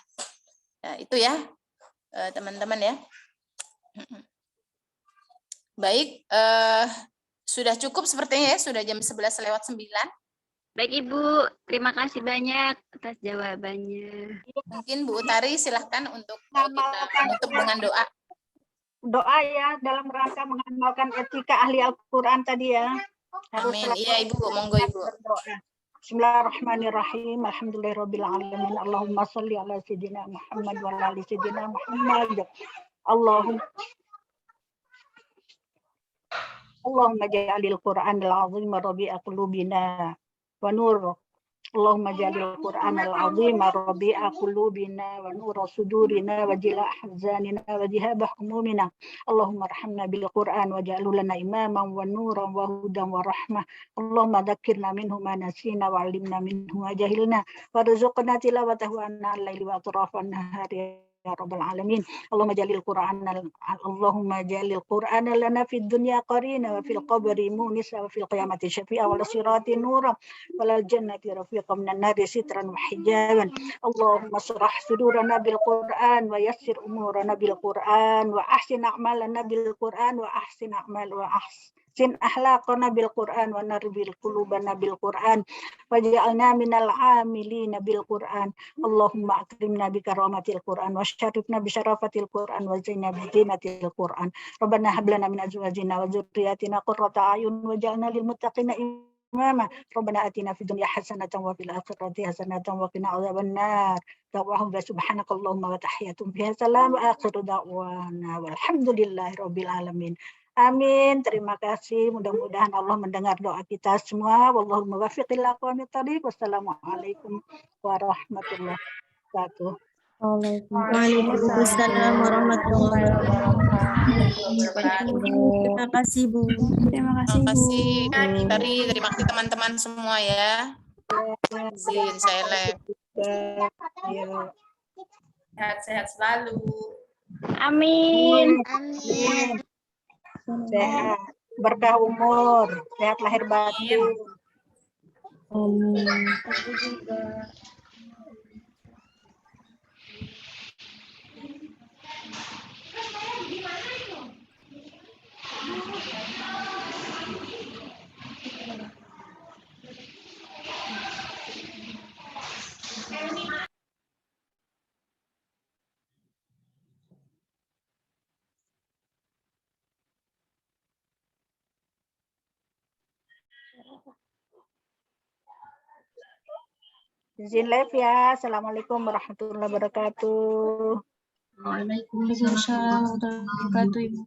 Nah, itu ya teman-teman ya. Baik, sudah cukup sepertinya ya, sudah jam 11:09. Baik Ibu, terima kasih banyak atas jawabannya. Mungkin Bu Utari silahkan untuk kita menutup dengan doa. Doa ya dalam rangka mengamalkan etika ahli Al-Quran tadi ya. Amin. Iya Ibu, monggo Ibu. Berdoa. Bismillahirrahmanirrahim. Alhamdulillahirrahmanirrahim. Allahumma salli ala sayyidina Muhammad wa ala ali sayyidina Muhammad. Allahumma ja'alil Qur'anal azim rabi'a qulubina wa nur. Allahumma ja'alil Qur'anal azim rabi'a qulubina wa nur sudurina wa jila' ahzanina wa jihaba humumina. Allahumma arhamna bil Qur'an wa ja'alhu lana imaman wa nuran wa hudan wa rahmah. Allahumma dhakkirna minhu ma nasina wa 'allimna minhu ma jahilna warzuqna tilawatahu ana al-laili wa atrafan nahari ya rabbal alamin. Allahumma jalil Qur'ana lana fid dunya qarina wa fil qabri munisa wa fil qiyamati syafi'a wa sirati nura wa lal jannati rafiqa minan nari sitran wa hijaban. Allahumma surah sudurana bil Qur'an wa yassir umurana bil Qur'an wa ahsin a'malana bil Qur'an wa ahsin akhlaqana bil Qur'an wa narbil qulubana bil Qur'an waj'alna minal 'amilina bil Qur'an. Allahumma akrimna bi karamatil Qur'an wa syarifna bi syarafatil Qur'an wa zainna bi zinatil Qur'an. Rabbana hab lana min azwajina wa dzurriyyatina qurrata a'yun waj'alna lil muttaqina imama. Rabbana atina fid dunya hasanatan wa fil akhirati hasanatan wa qina adzabannar. Da'wahum subhanakallahumma wa tahiyyatuhum fiha salam wa akhiru da'wana walhamdulillahi rabbil alamin. Amin. Terima kasih. Mudah-mudahan Allah mendengar doa kita semua. Wallahu muwaffiq ila aqwamit thoriq. Wassalamualaikum warahmatullahi wabarakatuh. Waalaikumsalam warahmatullahi wabarakatuh. Terima kasih Bu. Terima kasih Bu Tari. Terima kasih teman-teman semua ya. Izin saya live. Sehat-sehat selalu. Amin. Amin. sehat, berkah umur, sehat lahir batin. Izin live ya. Assalamualaikum warahmatullahi wabarakatuh. Waalaikumsalam warahmatullahi wabarakatuh, Ibu.